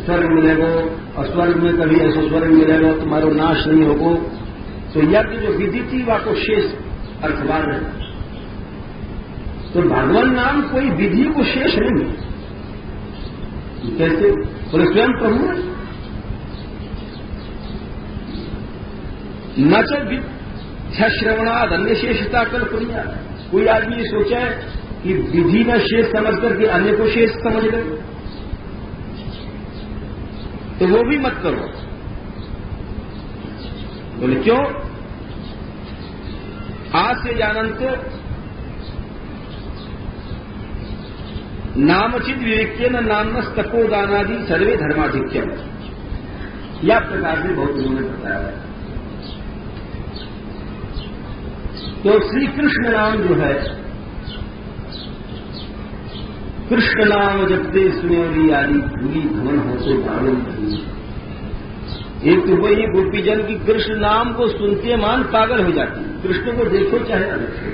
स्वर्ग मिलेगो, और स्वर्ग में कभी ऐसा स्वर्ग मिलेगा तुम्हारा नाश नहीं होगो। तो यज्ञ जो विधि थी वह को शेष अर्थवाद है। तो भगवान नाम कोई विधि को शेष नहीं है। कैसे? बोले स्वयं प्रभु है। न च श्रवणाद अन्य शेषता कल्पनिया। कोई आदमी ये सोचा है कि विधि में शेष समझ करके अन्य को शेष समझ ले, तो वो भी मत करो। बोले क्यों? आज से जानंत नामचित विवेक्य न नामनस तपोदानादि सर्वे धर्माधिक्यम। या प्रकार से बहुत उन्होंने बताया है। तो श्री कृष्ण नाम जो है, कृष्ण नाम जपते सुनोरी आदि भूली भवन हो तो भाड़ो नहीं। एक तो वही गोपीजन की कृष्ण नाम को सुनते मान पागल हो जाती है। कृष्ण को देखो चाहे अलग से,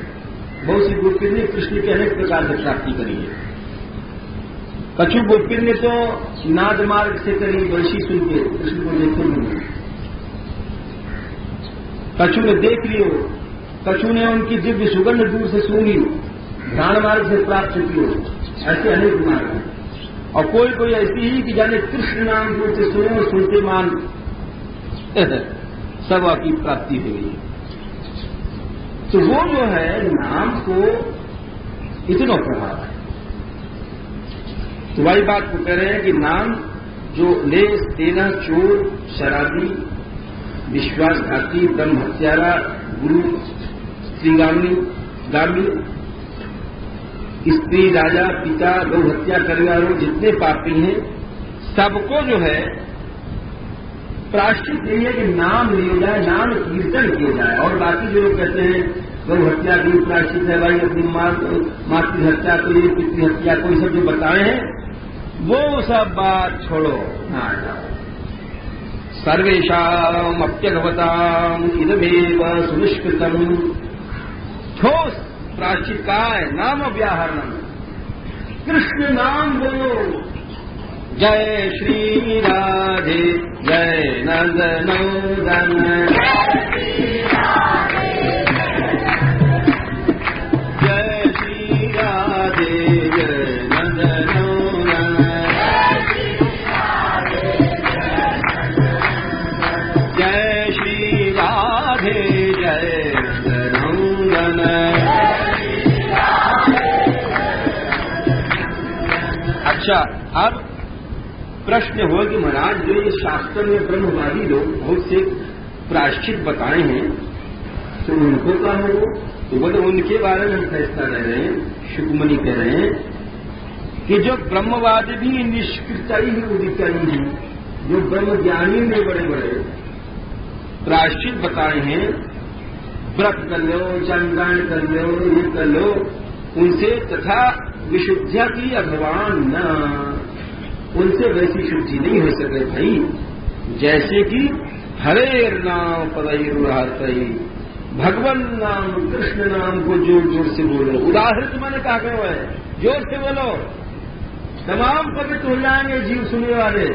बहुत सी गोपी ने कृष्ण के अनेक प्रकार से प्राप्ति करी है। कछु गोपी ने तो नाद मार्ग से करी, वैशी सुन के कृष्ण को देखो नहीं। कछु ने देख लियो, कछु ने उनकी दिव्य सुगंध दूर से सूंघी, घ्राण मार्ग से प्राप्त की हो, ऐसे अनेक मार्ग हैं। और कोई कोई ऐसी ही कि जाने कृष्ण नाम दूर से सुने और सुनते मान सब आपकी प्राप्ति हो गई। तो वो जो है नाम को इतना प्रभाव है। तो वही बात को कह रहे हैं कि नाम जो ले तेना चोर, शराबी, विश्वासघाती, ब्रह्म हत्यारा, गुरु, श्रीगामी, गामी, स्त्री, राजा, पिता, गौ हत्या करने वालों जितने पापी हैं, सबको जो है प्रायश्चित यही है कि नाम लिया जाए, नाम कीर्तन किया जाए। और बाकी जो लोग कहते हैं गौ हत्या की प्रायश्चित है भाई, अपनी मातृ हत्या को, ये पितृ हत्या को, सब जो बताए हैं वो सब बात छोड़ो, ना जाओ। सर्वेषाम् अप्यगवताम् इदमेव सुनिष्कृतम्। ठोस प्रायश्चित का है नाम व्याहरणम, कृष्ण नाम बोलो। जय श्री राधे जय नंद नंदन, जय श्री राधे जय नंद नंदन, जय श्री राधे जय नंद नंदन। अच्छा, अब प्रश्न हो कि महाराज जो ये शास्त्र में ब्रह्मवादी लोग बहुत से प्रायश्चित बताए हैं, तो उनको क्या हो? तो बोले उनके बारे में हम फैसला कर रहे हैं। शुकमणि कह रहे हैं कि जो ब्रह्मवादी भी निष्कृताई ही उदिताई हैं, जो ब्रह्मज्ञानी में बड़े बड़े प्रायश्चित बताए हैं, व्रत कर लो, चंद्रायण कर लो, ये कर लो, उनसे तथा विशुद्धिया की भगवान न, उनसे वैसी शुद्धि नहीं हो सके भाई। जैसे कि हरे नाम पदैरुहतई, भगवान नाम, कृष्ण नाम को जोर जोर से बोलो। उदाहरण मैंने कहा गया है, जोर से बोलो, तमाम पवित्र हो जाएंगे जीव सुनने वाले।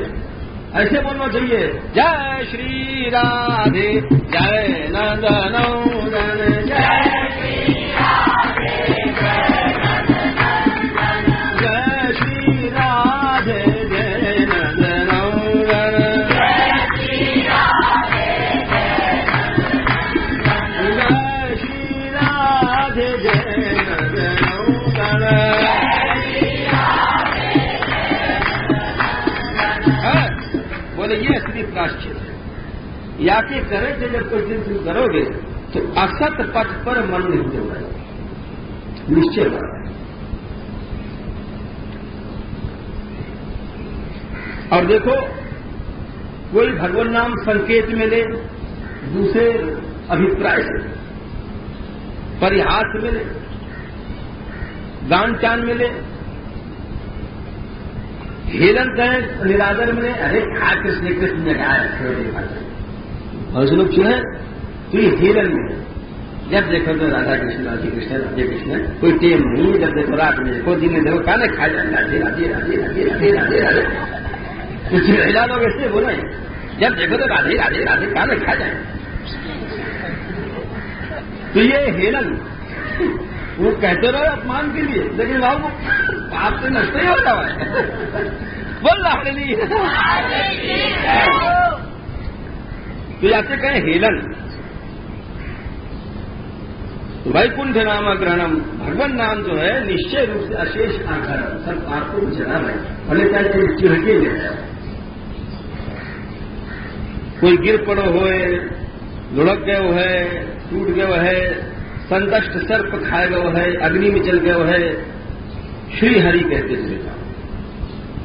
ऐसे बोलना चाहिए, जय श्री राधे जय नंद नंदन, जय श्री राधे जय नंद नंदन, जय श्री राधे जय नंद नंदन, जय श्री राधे जय नंद नंदन, जय श्री राधे जय नंद नंदन। बोले ये असली प्रायश्चित है। या के करे थे जब कोई दिन तुम करोगे तो असत पथ पर मन नहीं होगा, निश्चय बात है। और देखो, कोई भगवान नाम संकेत में ले, दूसरे अभिप्राय से, परिहास में ले, गान चान में ले, हेलन करें निरादर में, अरे खा कृष्ण कृष्ण ने कहा, और जो लोग चुने तो ये हेलन में, जब देखो तो राधा कृष्ण राधे कृष्ण राधे कृष्ण, कोई टेम नहीं। जब देखो रात में देखो, दिन में देखो, खाने खा जाए राधे राधे राधे राधे राधे राधे राधे, कुछ महिला लोग ऐसे बोले, जब देखो तो राधे राधे राधे खाने खा जाए। तो ये हेलन वो कहते रहे अपमान के लिए, लेकिन बाबू आपसे नष्ट ही होता है। बोल रहा तो ऐसे कहें हेलन। तो वैकुंठ नाम ग्रहणम, भगवान नाम जो है निश्चय रूप से अशेष आधार, सब आपको चला रहे, भले चाहे कोई चिड़के ले जाए, कोई गिर पड़ो होए, लुढ़क गए हो है, टूट गए है, संदष्ट सर्प खाए गए है, अग्नि में चल गए है, श्री हरि कहते चले जाओ।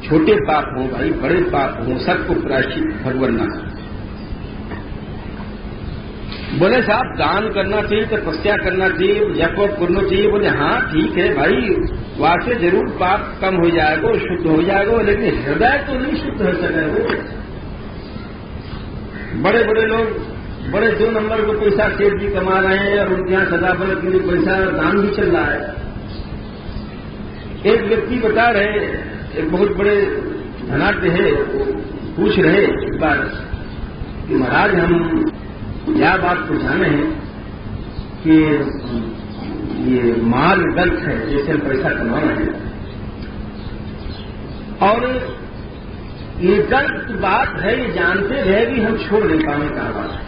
छोटे पाप हो भाई, बड़े पाप हो, सबको प्रायश्चित भगवान नाम। बोले साहब दान करना चाहिए, तपस्या करना चाहिए, जप करना चाहिए। बोले हाँ ठीक है भाई, वहां से जरूर पाप कम हो जाएगा, शुद्ध हो जाएगा, लेकिन हृदय तो नहीं शुद्ध हो सकेगा। बड़े बड़े लोग बड़े 2 नंबर को पैसा सेठ भी कमा रहे हैं और उनके यहां सदाफल के लिए पैसा दान भी चल रहा है। एक व्यक्ति बता रहे, एक बहुत बड़े धनाढ्य है, पूछ रहे एक बार कि महाराज हम यह बात तो जाने हैं कि ये माल गलत है, जैसे हम पैसा कमाना है, और ये गलत बात है, ये जानते रहे भी हम छोड़ नहीं पाने का बात है।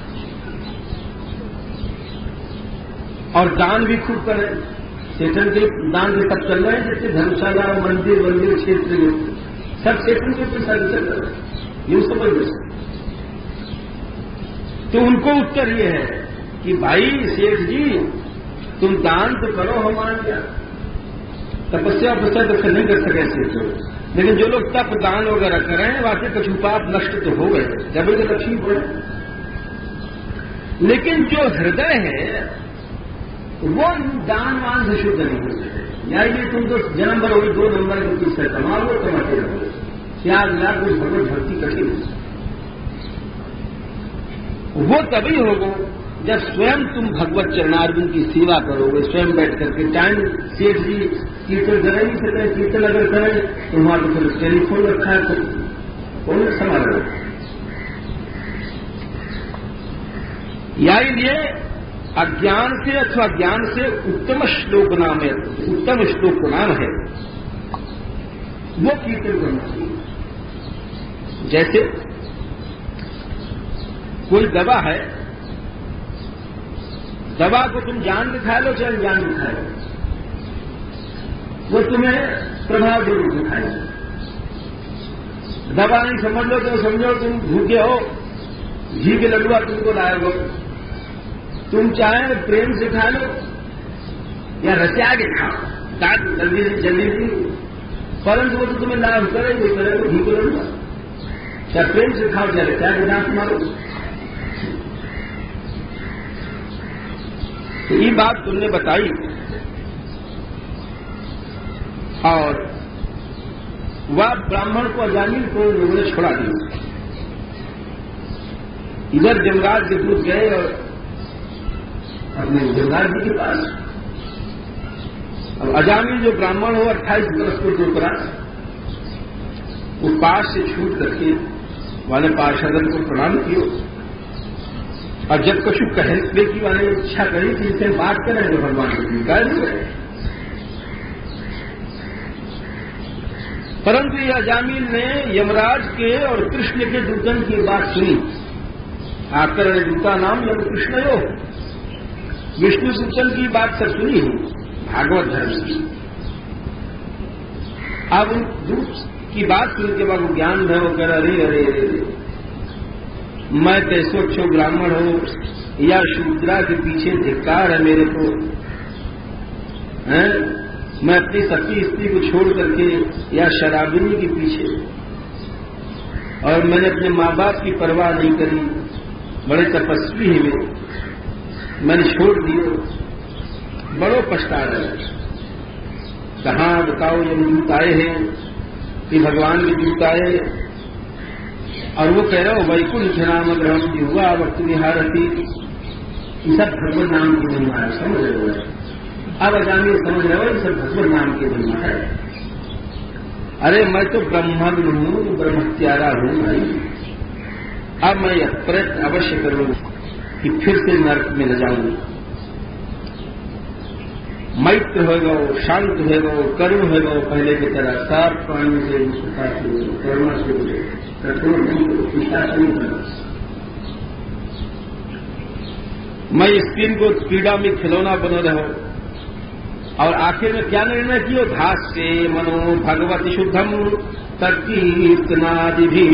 और दान भी खूब करें, सेठन के दान भी तब चल रहे हैं जैसे धर्मशाला, मंदिर क्षेत्र सब सेठन के पैसा भी चल रहे हैं, यूं समझ लो। तो उनको उत्तर ये है कि भाई सेठ जी, तुम दान तो करो, हम मान गया, तपस्या तो नहीं कर सके सेठ लोग, लेकिन जो लोग तप दान वगैरह करें वाकई कुछ पाप नष्ट तो हो गए, जब तो लक्ष्मी पड़े। लेकिन जो हृदय है वो दान मान से शुद्ध नहीं हो सकते। या ये तुम तो जन्म भर होगी 2 नंबर के पीछे कमाओ, कमाते रहो, त्याग या कोई भगवत भक्ति कठिन। वो तभी होगा जब स्वयं तुम भगवत चरणार्जुन की सेवा करोगे, स्वयं बैठ करके। टाइम सेठ जी कीर्तन कर नहीं सकते, कीर्तन अगर करें तो वहां तो फिर टेलीफोन रखा है, तो कौन संभाल रहा है? या ये अज्ञान से अथवा ज्ञान से उत्तम श्लोक नाम है, उत्तम श्लोक का नाम है, वो कीर्तन करना चाहिए। जैसे कोई दवा है, दवा को तुम जान दिखा लो चाहे ज्ञान दिखा लो, वो तुम्हें प्रभाव जरूर दिखाएगा। दवा नहीं समझ लो तो समझो तुम भूखे हो, घी के लड्डुआ तुमको लाए हो, तुम चाहे प्रेम से खा लो या रचा के खाओ, दांत जल्दी, परंतु वो तो तुम्हें लाभ करेंगे, करेंगे घी को लड्डुआ, चाहे प्रेम से खाओ चाहे रचा के दांत मारो। तो ये बात तुमने बताई, और वह ब्राह्मण को अजामिल को लोगों ने छोड़ा दिया। इधर जमराज के दूत गए और अपने जमराज जी के पास, अब अजामिल जो ब्राह्मण हो 28 बरस को टोकरा, वो पास से छूट करके वाले पार्षदन को प्रणाम किया, और जब कछु कहने की वाले इच्छा करी कि इनसे बात करें तो भगवान को स्वीकार नहीं करे। परंतु यह अजामिल ने यमराज के और कृष्ण के दूतन की बात सुनी। आकरण दूता नाम यम कृष्ण हो, विष्णु सूचन की बात सब सुनी है भागवत धर्म की। अब उन दूत की बात सुन के बाद ज्ञान है, वो कह अरे अरे अरे, मैं कैसो अच्छो ब्राह्मण हो या शूद्रा के पीछे धिक्कार है मेरे को, हैं? मैं अपनी सती स्त्री को छोड़ करके या शराबिनी के पीछे, और मैंने अपने माँ बाप की परवाह नहीं करी, बड़े तपस्वी ही मैंने छोड़ दिए, बड़ो पछता रहे। कहाँ बताओ ये दूत आए हैं, कि भगवान के दूत आए, और वो कह रहे हो वैकुंठ नाम ग्रहण युवा वक्त विहारती, सब भगवत नाम की महिमा है, समझ रहे हो? अब अजामिल समझ रहे हो सब भगवत नाम की महिमा है। अरे मैं तो ब्रह्मन हूं, ब्रह्मत्यारा हूं भाई, अब मैं यह प्रयत्न अवश्य करूंगा कि फिर से नरक में न जाऊं। मैत्र होगा, शांत होगा, करुण होगा, पहले की तरह साफ पानी से करुणा से कठोर नहीं, विशासन नहीं करना। मैं स्किन को क्रीड़ा में खिलौना बने रहो, और आखिर में क्या निर्णय किया? घास से मनो भगवती शुद्धम तत्कीर्तनादि भी।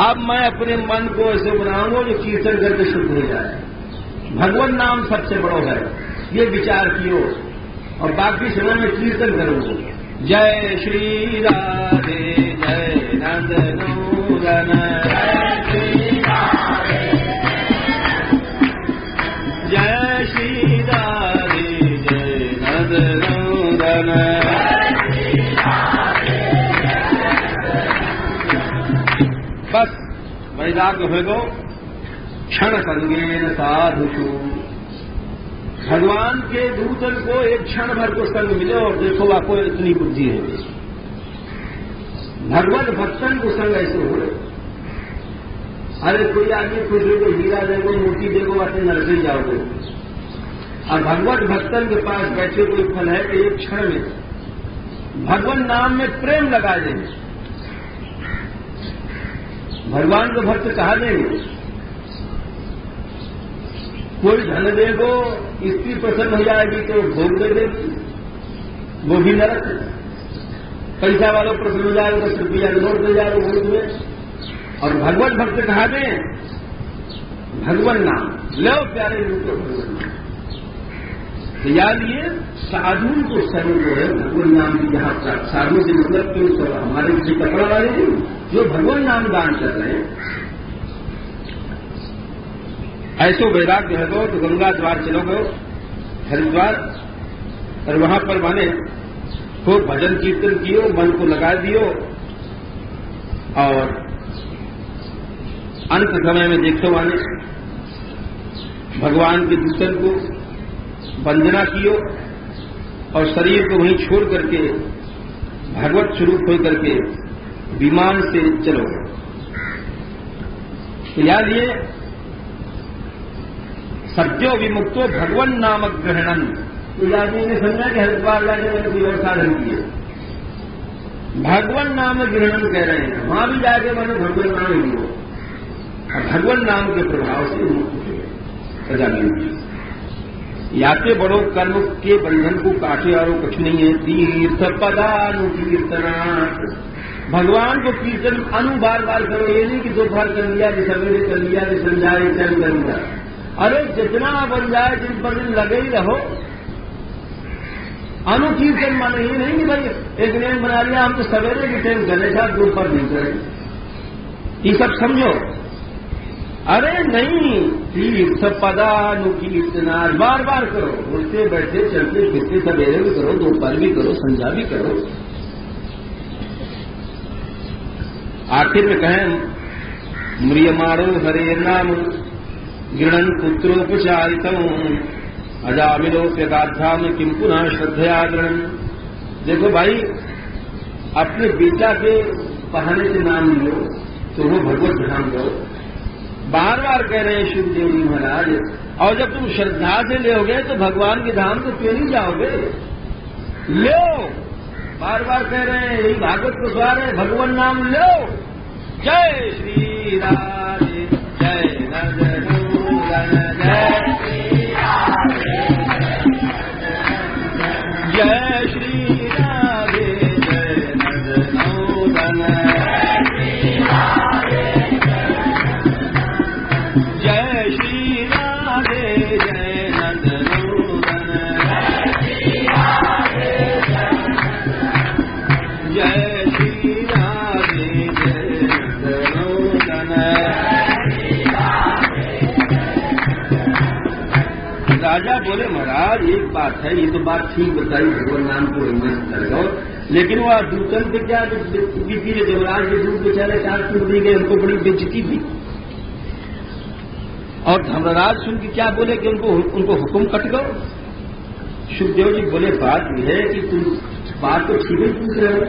अब मैं अपने मन को ऐसे बनाऊंगा जो कीर्तन करके शुद्ध हो जाए, भगवान नाम सबसे बड़ो है, ये विचार कियो, और बाकी समय में कीर्तन करूंगा। जय श्री राधे जय नंदनूरन, जय श्री राधे जय नंदनूरन। बस वैराग्य हो गो क्षण संगेन साधुषु। भगवान के दूतन को एक क्षण भर को संग मिले और देखो आपको इतनी बुद्धि है। भगवत भक्तन को संग ऐसे हो रहे, अरे कोई आदमी खुश हो हीरा देखो, मोती देखो, ऐसे नरसे जाओगे। और भगवत भक्तन के पास बैठे कोई फल है कि एक क्षण में भगवान नाम में प्रेम लगा देंगे, भगवान को भक्त कहा देंगे। कोई धन देखो, स्त्री प्रसन्न हो जाएगी तो भोग दे देगी, वो भी नरक। पैसा वालों प्रसन्न हो जाएगा तो रुपया नोट दे जाएगा भोग में। और भगवत भक्त कहा दें भगवान नाम लो प्यारे लोगों भगवान नाम। तो याद ये साधु को सर्व जो है भगवान नाम की जहां साधु से मतलब क्यों हमारे किसी कपड़ा वाले नहीं, जो भगवान नाम दान कर रहे हैं। ऐसो वैराग्य है तो गंगा द्वार चलो गो हरिद्वार, और वहां पर माने खूब भजन कीर्तन कियो, मन को लगा दियो, और अंत समय में देखो माने भगवान के दूतन को वंदना कियो, और शरीर को वहीं छोड़ करके भगवत स्वरूप हो करके विमान से चलो। तो याद ये सत्यो विमुक्तो भगवान नामक ग्रहणन। तो यादव ने समझा कि हरिद्वार जाके मैंने कोई और साधन किए, भगवान नाम ग्रहणन कह रहे हैं। वहां भी जाके मैंने भगवान नाम ही लिया, और भगवान नाम के प्रभाव से मुक्त सजा मिली। याते बड़ो कर्म के बंधन को काटे और कुछ नहीं है। तीर्थ पदानुकीर्तनात्, भगवान को कीर्तन बार बार करो। ये नहीं कि दोपहर कर लिया, कि सवेरे कर लिया, कि संध्या टाइम कर लिया। अरे जितना बन जाए दिन पर दिन लगे ही रहो। अनुकीर्तन माने ये नहीं कि भाई एक नियम बना लिया हम तो सवेरे के टाइम करें साथ दोपहर नहीं करें, ये सब समझो। अरे नहीं, तीर्थ पदानुकीर्तना बार बार करो, उठते बैठते चलते फिरते सवेरे भी करो, दोपहर भी करो, संध्या भी करो। आखिर में कहें म्रियमाणो हरे नाम गृणन पुत्रोपचारितम अजामिलोप्यगाधा में किम पुनः श्रद्धया गृहण। देखो भाई, अपने बेटा के बहाने से नाम लियो तो वो भगवत धाम दो, बार बार कह रहे हैं शिवदेव जी महाराज। और जब तुम श्रद्धा से लोगे तो भगवान के धाम तो क्यों नहीं जाओगे? लो, बार बार कह रहे हैं, यही भागवत को स्वार है, भगवान नाम लो। जय श्री राधे, जय नंदनूदन, जय श्री राधे, जय श्री राधे, जय नंदनूदन, जय श्री राधे, जय नंदनूदन, जय श्री राधे, जय नंदनूदन। राजा बोले महाराज एक बात है, ये तो बात ठीक बताई, भगवान नाम को इन्वेस्ट कर दो, लेकिन वो दूतन पे क्या बीती है, जमराज के दूत बेचारे चार टूट दी गए, उनको बड़ी बेइज्जती थी। और धर्मराज सुन के क्या बोले कि उनको हुक्म कट गो। सुखदेव जी बोले बात यह है कि तुम बात तो ठीक ही पूछ रहे हो,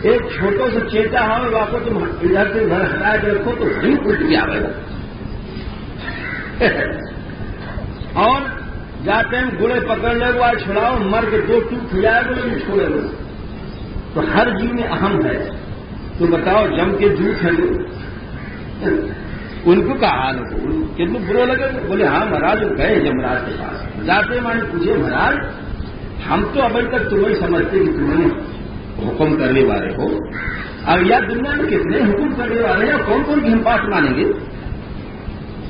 एक छोटो सा चेता हो वापस तुम इधर से घर हटा के रखो तो नहीं उल्ट के आवेगा। और जाते हैं गुड़े पकड़ ले वो आज छुड़ाओ, मर के दो टूट जाएगा लेकिन छोड़े लो। तो हर जीव में अहम है, तो बताओ जम के झूठ है उनको का हाल हो, कितने बुरे लगे। बोले हाँ महाराज, वो गए जमराज के पास, जाते माने पूछे महाराज हम तो अभी तक तुम्हें समझते कि तुम्हें हुक्म करने वाले हो, अब यह दुनिया में कितने हुक्म करने वाले हैं, कौन कौन की हम पास मानेंगे।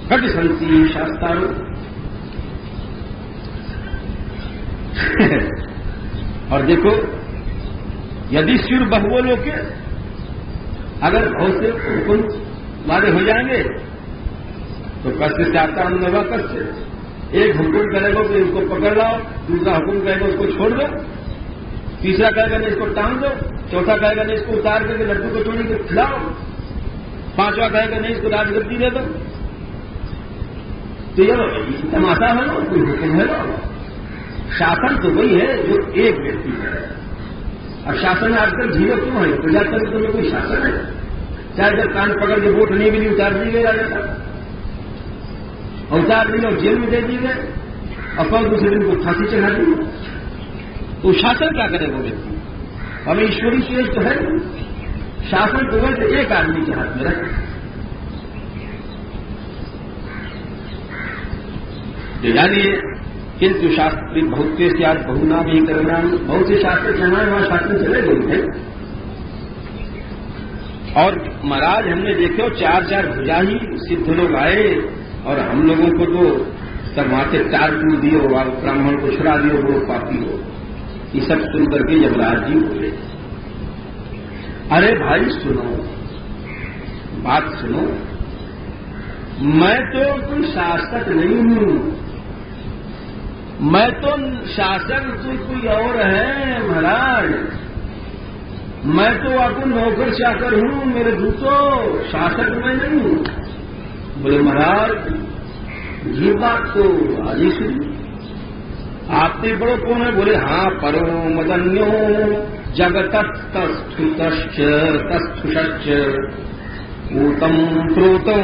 कट संति शास्त्रारो और देखो यदि शिव बहुबोलो के अगर बहुत से हुक्म वाले हो जाएंगे तो कष्ट से आता अनुभव कष्ट। एक हुक्म करेगा तो इसको पकड़ लाओ, दूसरा हुक्म कहेगा उसको छोड़ दो, तीसरा कहेगा नहीं इसको टांग दो, चौथा कहेगा नहीं इसको उतार करके लड्डू को तोड़ के खिलाओ, पांचवा कहेगा नहीं इसको राजगद्दी दे दो। तो ये तमाशा है ना, कोई हुक्म है ना। शासन तो वही है जो एक व्यक्ति है, और शासन आजकल झीरो क्यों है? प्रजातंत्र में कोई शासन है? चाहे जब कान पकड़ के वोट नहीं मिली उतार दी गई जाता, और उतार दी और जेल में दे दी गए, और कल दूसरे दिन को फांसी चढ़ा दी। तो शासन क्या करे वो व्यक्ति? हमें ईश्वरी चीज तो है, शासन को तो एक आदमी के हाथ में रखे। जानिए, किंतु शास्त्री बहुत से आज बहुना भी करना, बहुत से शास्त्र जहां वहां शास्त्र चले गए थे। और महाराज हमने देखो 4-4 भुजा ही सिद्ध लोग आए, और हम लोगों को तो सब वहां से 4 टूट दियो, और ब्राह्मण को छुड़ा दियो, वो पापी हो। ये सब सुन करके यमराज जी बोले, अरे भाई सुनो, बात सुनो, मैं तो कोई शासक नहीं हूं, मैं तो शासक तो कोई और है महाराज, मैं तो आपको नौकर चाकर हूं, मेरे दूतों, शासक मैं नहीं हूं। बोले महाराज ये बात तो आज ही सुनी, आपने बड़ो कौन है? बोले हाँ, परो मदन्यो जगतस्तस्थुतश्च तस्थुषश्च ऊतम प्रोतम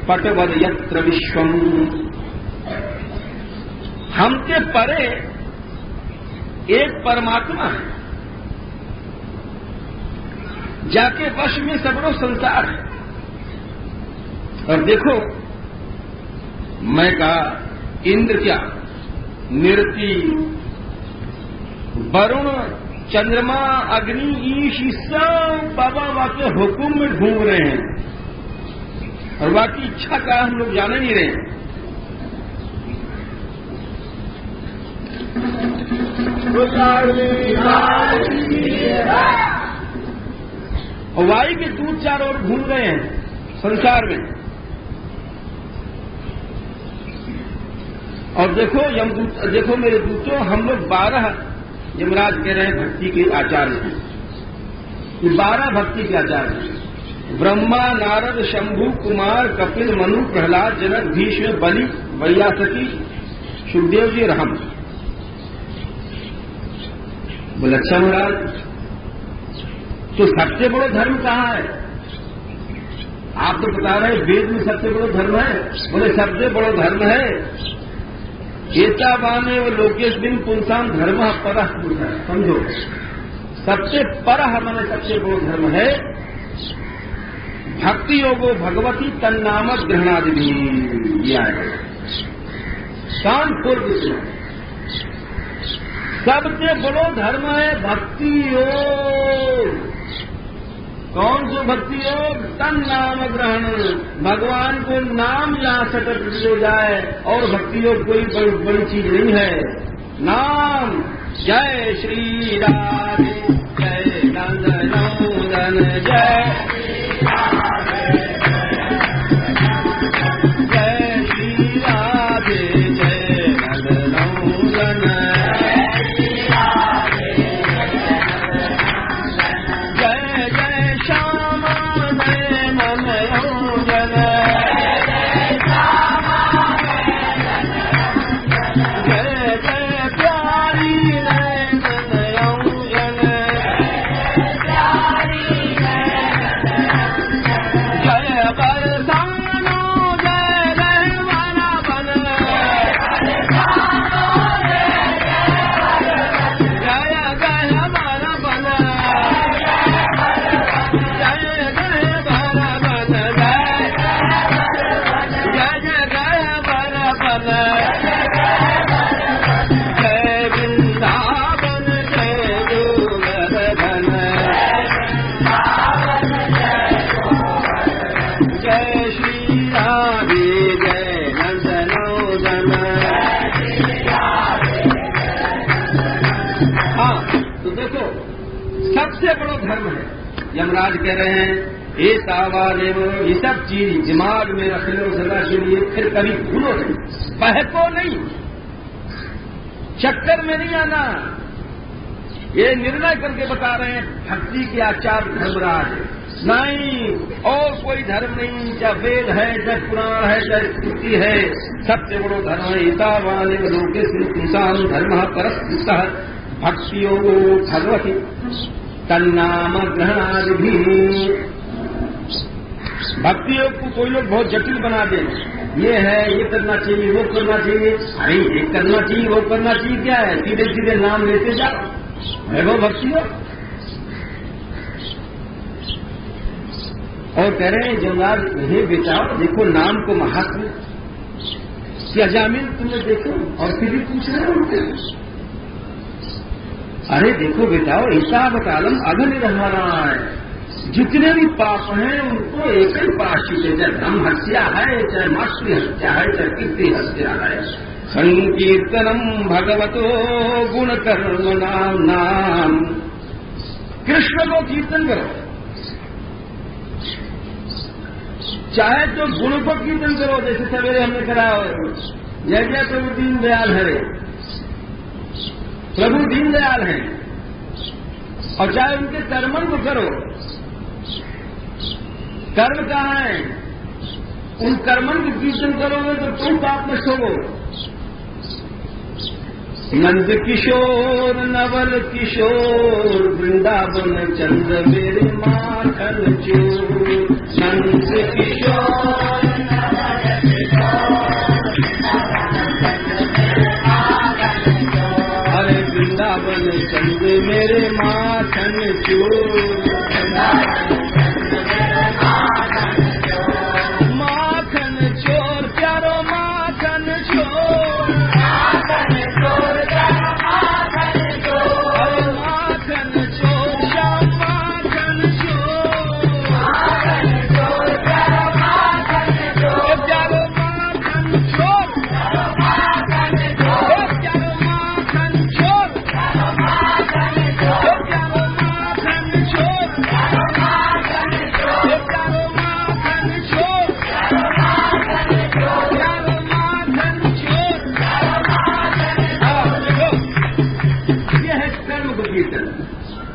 पटवद यत्र विश्वम। हमके परे एक परमात्मा है, जाके वश में सबरो संसार है। और देखो, मैं कहा इंद्र क्या, निरति, वरुण, चंद्रमा, अग्नि, ईश, सब बाबा वाके हुक्म में घूम रहे हैं, और वाकी इच्छा का हम लोग जाने नहीं रहे हैं। और वायु के दूत चारों ओर घूम रहे हैं संसार में। और देखो यमदूत, देखो मेरे दूतों, हम लोग 12 यमराज कह रहे हैं भक्ति के आचार्य हैं। ये 12 भक्ति के आचार्य हैं। ब्रह्मा, नारद, शंभु, कुमार, कपिल, मनु, प्रहलाद, जनक, भीष्म, बलि, वैयासकी, सुखदेव जी, राम। बोले अच्छा महाराज, तो सबसे बड़ा धर्म कहाँ है? आप तो बता रहे हैं वेद में सबसे बड़ा धर्म है। बोले सबसे बड़ा धर्म है एतावाने व लोकेश बिन पुंसाम धर्म परः पुरुषः। समझो, सबसे परः माने सबसे बड़ा धर्म है भक्ति योगो भगवती तन्नाम ग्रहणादि दिया है। कान खोल के सुनो, सबसे बड़ो धर्म है भक्ति योग। कौन सा भक्ति योग? तन नाम ग्रहण, भगवान को नाम यहाँ सतत हो जाए, और भक्ति योग कोई बड़ी चीज नहीं है। नाम जय श्री राधे, जय नंदनंदन, जय श्री राधे, जय नंदनंदन, धर्म है। यमराज कह रहे हैं ये सावाले ये सब चीज दिमाग में रख लो सदा के लिए, फिर कभी भूलो नहीं, बहको नहीं, चक्कर में नहीं आना। ये निर्णय करके बता रहे हैं भक्ति के आचार्य धर्मराज, नहीं और कोई धर्म नहीं, चाहे वेद है, चाहे पुराण है, चाहे स्मृति है, सबसे बड़ो धर्म है एतावाने लोके इंसान धर्म परस्पर भक्तियों भगवती तन्नाम ग्रहणादि भी। भक्ति योग को कोई लोग बहुत जटिल बना दे, ये है, ये करना चाहिए, वो करना चाहिए। अरे ये करना चाहिए, वो करना चाहिए क्या है? सीधे सीधे नाम लेते जाओ, वैभव भक्ति योग। और कह रहे हैं जमराज, हे बेटा देखो नाम को महात्म, क्या जामिन तुमने देखो? और फिर भी पूछ रहे हो उनसे, अरे देखो बेटा हिसाब कालम अघन रहा है, जितने भी पाप हैं उनको एक ही प्रायश्चित है, चाहे ब्रह्म हत्या है, चाहे मातृ हत्या है, चाहे कीर्ति हत्या है। संकीर्तनम भगवतो गुण कर्म नाम, कृष्ण को कीर्तन करो, चाहे तो गुण को कीर्तन करो, जैसे सवेरे हमने करा जय जय प्रभु दीन दयाल हरे, प्रभु दीन दयाल हैं, और चाहे उनके कर्मन को करो। कर्म कहाँ है? उन कर्मन को कीर्तन करोगे तो तुम पाप नष्ट होगो। नंद किशोर नवल किशोर वृंदावन चंद्र मेरे माखन चोर, नंद किशोर अरे वृंदावन चंद्र मेरे माखन चोर, माखन चोर प्यारो माखन चोर, अरे माखन चोर श्याम माखन चोर, प्यारो माखन चोर, प्यारो माखन चोर, प्यारो माखन चोर,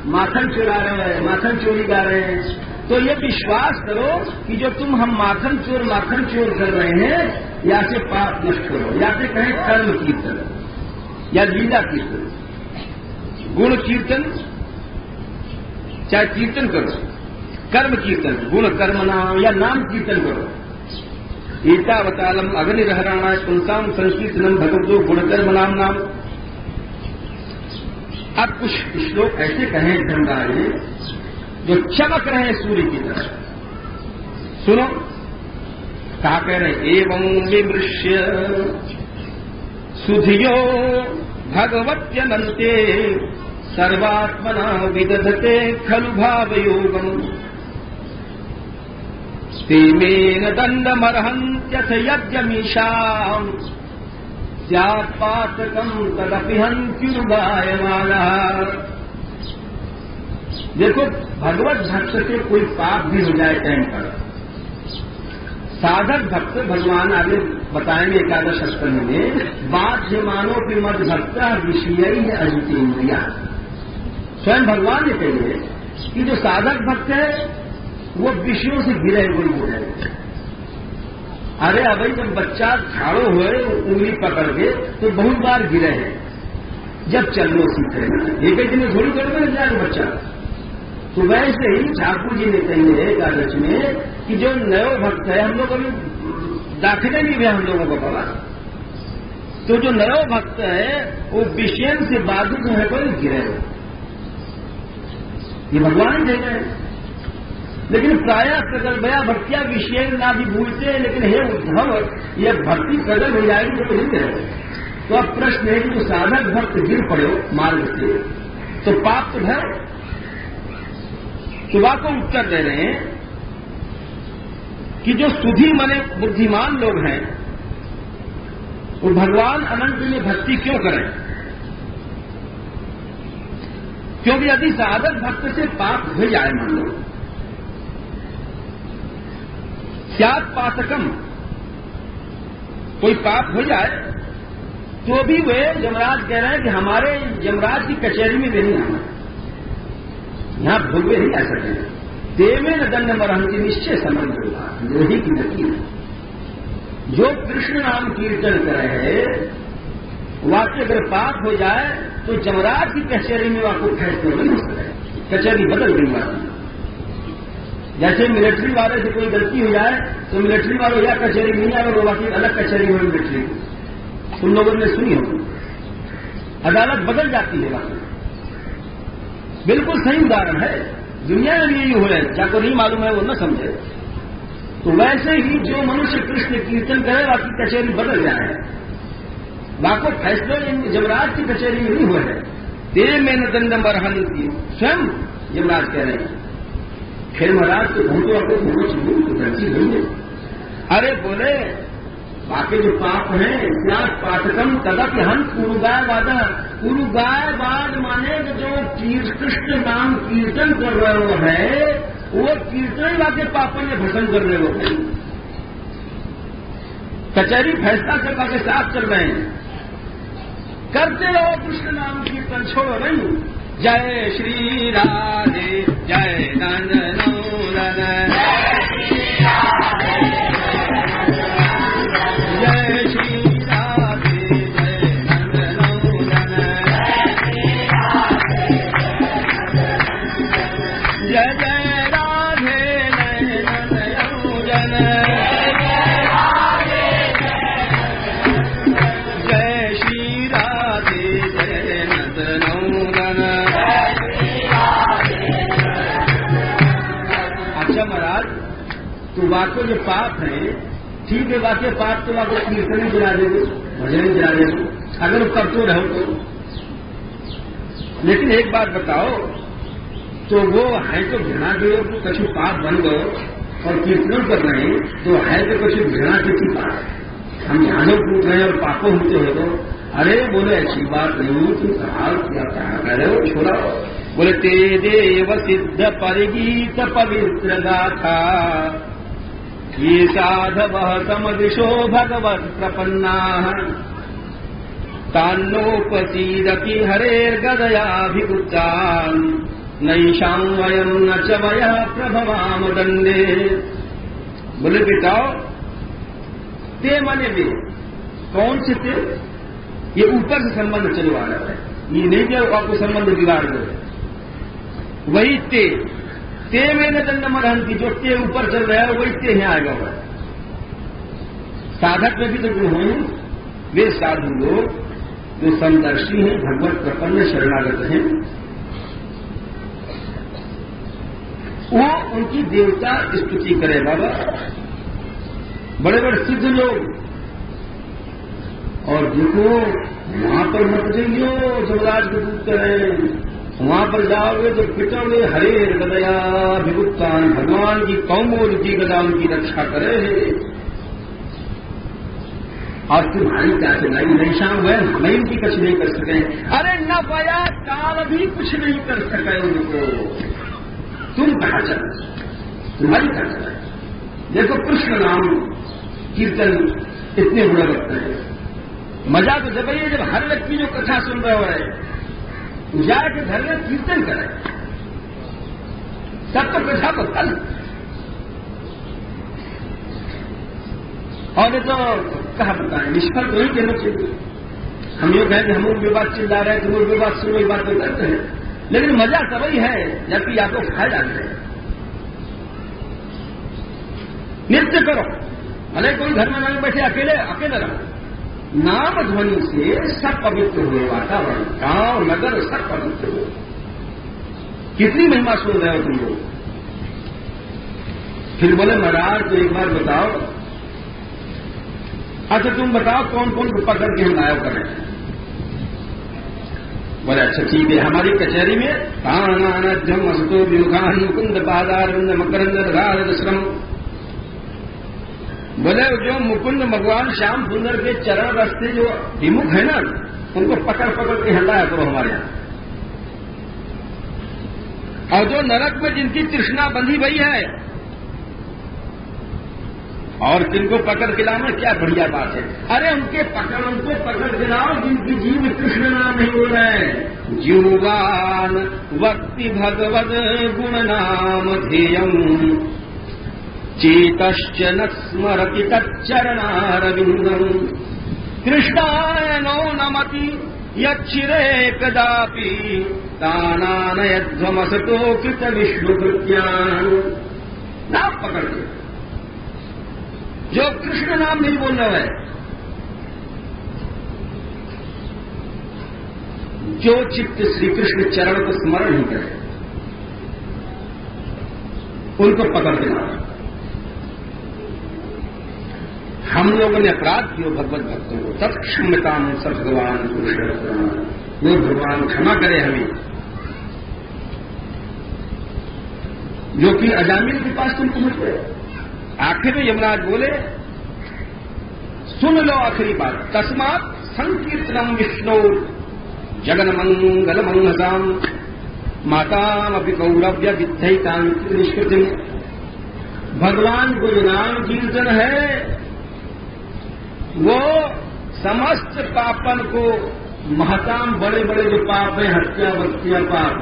माखन चुरा रहे हैं, माखन चोरी गा रहे हैं, तो ये विश्वास करो कि जो हम माखन चोर कर रहे हैं, या से पाप नष्ट करो, या से कहें कर्म कीर्तन या लीला कीर्तन, गुण कीर्तन, चाहे कीर्तन करो, कर्म कीर्तन, गुण कर्म नाम या नाम कीर्तन करो। एतावतालम अग्नि रहराणा पुंसाम संकीर्तनम भगवतो गुणकर्म नाम। अब कुछ श्लोक ऐसे कहें धर्मराज ने जो चमक रहे हैं सूर्य की तरह। सुनो कहा कह रहे, एवं विमृश्य सुधियो भगवत्यनन्ते सर्वात्मना विदधते खलु भावयोगम, तेमेन दण्डमर्हन्त्यथ यज्ञमीशाम् स्यात्पातकम् तदपि हन्त्युर्गायमानः। देखो भगवत भक्त से कोई पाप भी हो जाए टाइम पर, साधक भक्त भगवान आगे बताएंगे एकादश स्कंध में, बाध्यमानो की मद भक्त विषय है अजितेन्द्रिया। स्वयं भगवान ने कहिए कि जो साधक भक्त है वो विषयों से घिरे हुए हो जाए। अरे अभी जब बच्चा झाड़ो हुए उंगली पकड़ के तो बहुत बार गिरे हैं, जब चलने सीखेगा एक ही दिन में थोड़ी करके लग जाएगा बच्चा। तो वैसे ही ठाकुर जी ने कही है एकादश में कि जो नयो भक्त है, हम लोग अभी दाखिले नहीं हुए हम लोगों को पता, तो जो नयो भक्त है वो विषय से बाधित है कोई गिरे, ये भगवान दे गए। लेकिन प्रायः प्रगल भया भक्तिया विषय ना भी भूलते हैं, लेकिन हे उद्धव ये भक्ति प्रगल हो जाएगी तो नहीं रहे। तो अब प्रश्न है कि जो साधक भक्त गिर पड़े मार्ग से तो पाप तो है। सुबह को उत्तर दे रहे हैं कि जो सुधी मने बुद्धिमान लोग हैं वो भगवान अनंत में भक्ति क्यों करें? क्योंकि यदि साधक भक्त से पाप हो जाए, मान लो स्यात् पातकम, कोई पाप हो जाए तो भी वे यमराज कह रहे हैं कि हमारे यमराज की कचहरी में वे नहीं आना, यहां भोगवे नहीं आ सके। देवे न दंड मरहंती निश्चय समझ होगा लोही की नकी। जो कृष्ण नाम कीर्तन करे वाक्य अगर पाप हो जाए तो यमराज की कचहरी में आपको फैसले नहीं हो सकते, कचहरी बदल गई बात। जैसे मिलिट्री वाले से कोई गलती हो जाए तो मिलिट्री वाले या कचहरी नहीं आए वो बाकी अलग कचहरी हुई मिलिट्री, तुम लोगों ने सुनी हो, अदालत बदल जाती है बाकी। बिल्कुल सही उदाहरण है, दुनिया में भी यही हो है, जाको नहीं मालूम है वो न समझे। तो वैसे ही जो मनुष्य कृष्ण कीर्तन करे बाकी कचहरी बदल जाए, बाको फैसले यमराज की कचहरी में नहीं हुए है। तेरे में न दंड बरहंती, स्वयं यमराज कह रहे हैं। फिर महाराज तो हम तो आपको होना चाहिए तो गलती नहीं है। अरे बोले बाकी जो पाप हैं क्या पाठकम तदप हम कुरुगायवाद माने जो कृष्ण नाम कीर्तन कर रहे हो है वो कीर्तन वाके पापों में भस्म कर रहे हो। कचहरी फैसला करवा के साथ चल रहे हैं, करते रहो कृष्ण नाम कीर्तन, छोड़ो नहीं। जय श्री राधे जय नंदनंदन, जय श्री राधे जय नंदनंदन, जय जय राधे नंदनंदन, जय श्री राधे जय नंदनंदन। अच्छा महाराज, तो वाको जो पाप है ठीक है, वाक्य पाप तो वाको कीर्तन ही गिरा देंगे, भजन ही गिरा देंगे अगर करते रहो तो। लेकिन एक बात बताओ, तो वो है तो घृणा के कछु पाप बन गए और कीर्तन कर रहे हैं तो है तो कछु घृणा के पाप, हम झाड़ों कूद रहे हैं और पापों होते हो तो अरे बोले ऐसी बात नहीं, तुम कहा कह रहे हो, छोड़ा। बोले ते देव सिद्ध परिगीत पवित्र गाथा ये साधव समदृशो भगवत प्रपन्ना तान्नोपसीदति हरेर्गदयाभिवृत्तान् नैषां वयं न च वयः प्रभवाम दंडे। बोले बेटाओ, ते माने वे कौन से थे? ये ऊपर से संबंध चले वाला है, ये नहीं कि आपको संबंध बिगाड़ दो। वही ते में न दंड मरहंती, जो ते ऊपर चल रहा है वही ते यहाँ आएगा। हुआ साधक में भी तो गुण होंगे, वे साधु लोग जो समदर्शी हैं, भगवत प्रपन्न शरणागत हैं, वो उनकी देवता स्तुति करे। बाबा बड़े बड़े सिद्ध लोग, और देखो वहां पर मत जाइयो जमराज को दूत करें, वहां पर जाओगे तो पिटोगे हरे गदया विभुक्तान, भगवान की कौमोद की गदा उनकी रक्षा करे और तुम्हारी क्या चलाई नहीं शाम हुए, हमें इनकी कुछ नहीं कर सके। अरे न पाया काल भी कुछ नहीं कर सके उनको, तुम कहा चल, तुम्हारी कहा चला। देखो कृष्ण नाम कीर्तन इतने बुरा लगता है, मजा तो जब ये जब हर व्यक्ति जो कथा सुन रहा है जाके घर में कीर्तन करे, तब तो कथा को कल। और ये तो कहा बताएं, निष्फल तो ही कहना चाहिए। हम ये कहें कि हम उनकी बात चिल्ला रहे हैं, तुम उनकी बात सुनो, बात तो करते हैं, लेकिन मजा तभी है जबकि आपको फायदा मिले। नृत्य करो, भले कोई घर में नहीं बैठे, अकेले अकेले रहो, नाम ध्वनि से सब पवित्र हुए, वातावरण गांव नगर सब पवित्र हो। कितनी महिमा सुन रहे हो तुम लोग। फिर बोले महाराज तो एक बार बताओ, अच्छा तुम बताओ कौन कौन को पकड़ के हम गायब करें। बोले अच्छा ठीक है, हमारी कचहरी में तानानध्यम असतो व्यूघान मुकुंद पादारंद मकरंद राध श्रम। बोले जो मुकुंद भगवान श्याम सुंदर के चरण रास्ते जो विमुख है ना, उनको पकड़ पकड़ के हटाया करो हमारे यहां। और जो नरक में जिनकी तृष्णा बंधी हुई है और जिनको पकड़ के लाओ, क्या बढ़िया बात है। अरे उनको पकड़ के लाओ जिनकी जीव कृष्ण नाम नहीं बोल रहे हैं। जीवान वक्ति भगवद गुण नाम ध्येयम् चेतश्च न स्मरति तच्चरणारविन्दम् कृष्णाय नो नमति यच्छिरे कदापि तानानयध्वमसतो कृत विष्णुकृत्यान्। नाम पकड़ के, जो कृष्ण नाम नहीं बोल रहा है, जो चित्त श्री कृष्ण चरण को स्मरण नहीं करे, उनको पकड़ देना। हम लोगों ने अपराध किया भगवत भक्तों को, तत्क्षम्यताम सब भगवान कृष्ण, वो भगवान क्षमा करे हमें, जो कि अजामिल के पास तुम पहुंच गए। आखिर में यमराज बोले, सुन लो आखिरी बात, तस्मात् संकीर्तनम विष्णु जगन मंगल मंगसाम माताम अपि कौरव्य विद्धैतांत निष्कृति। भगवान को जो नाम कीर्तन है वो समस्त पापन को, महताम बड़े बड़े जो पाप है, हत्या वत्या पाप,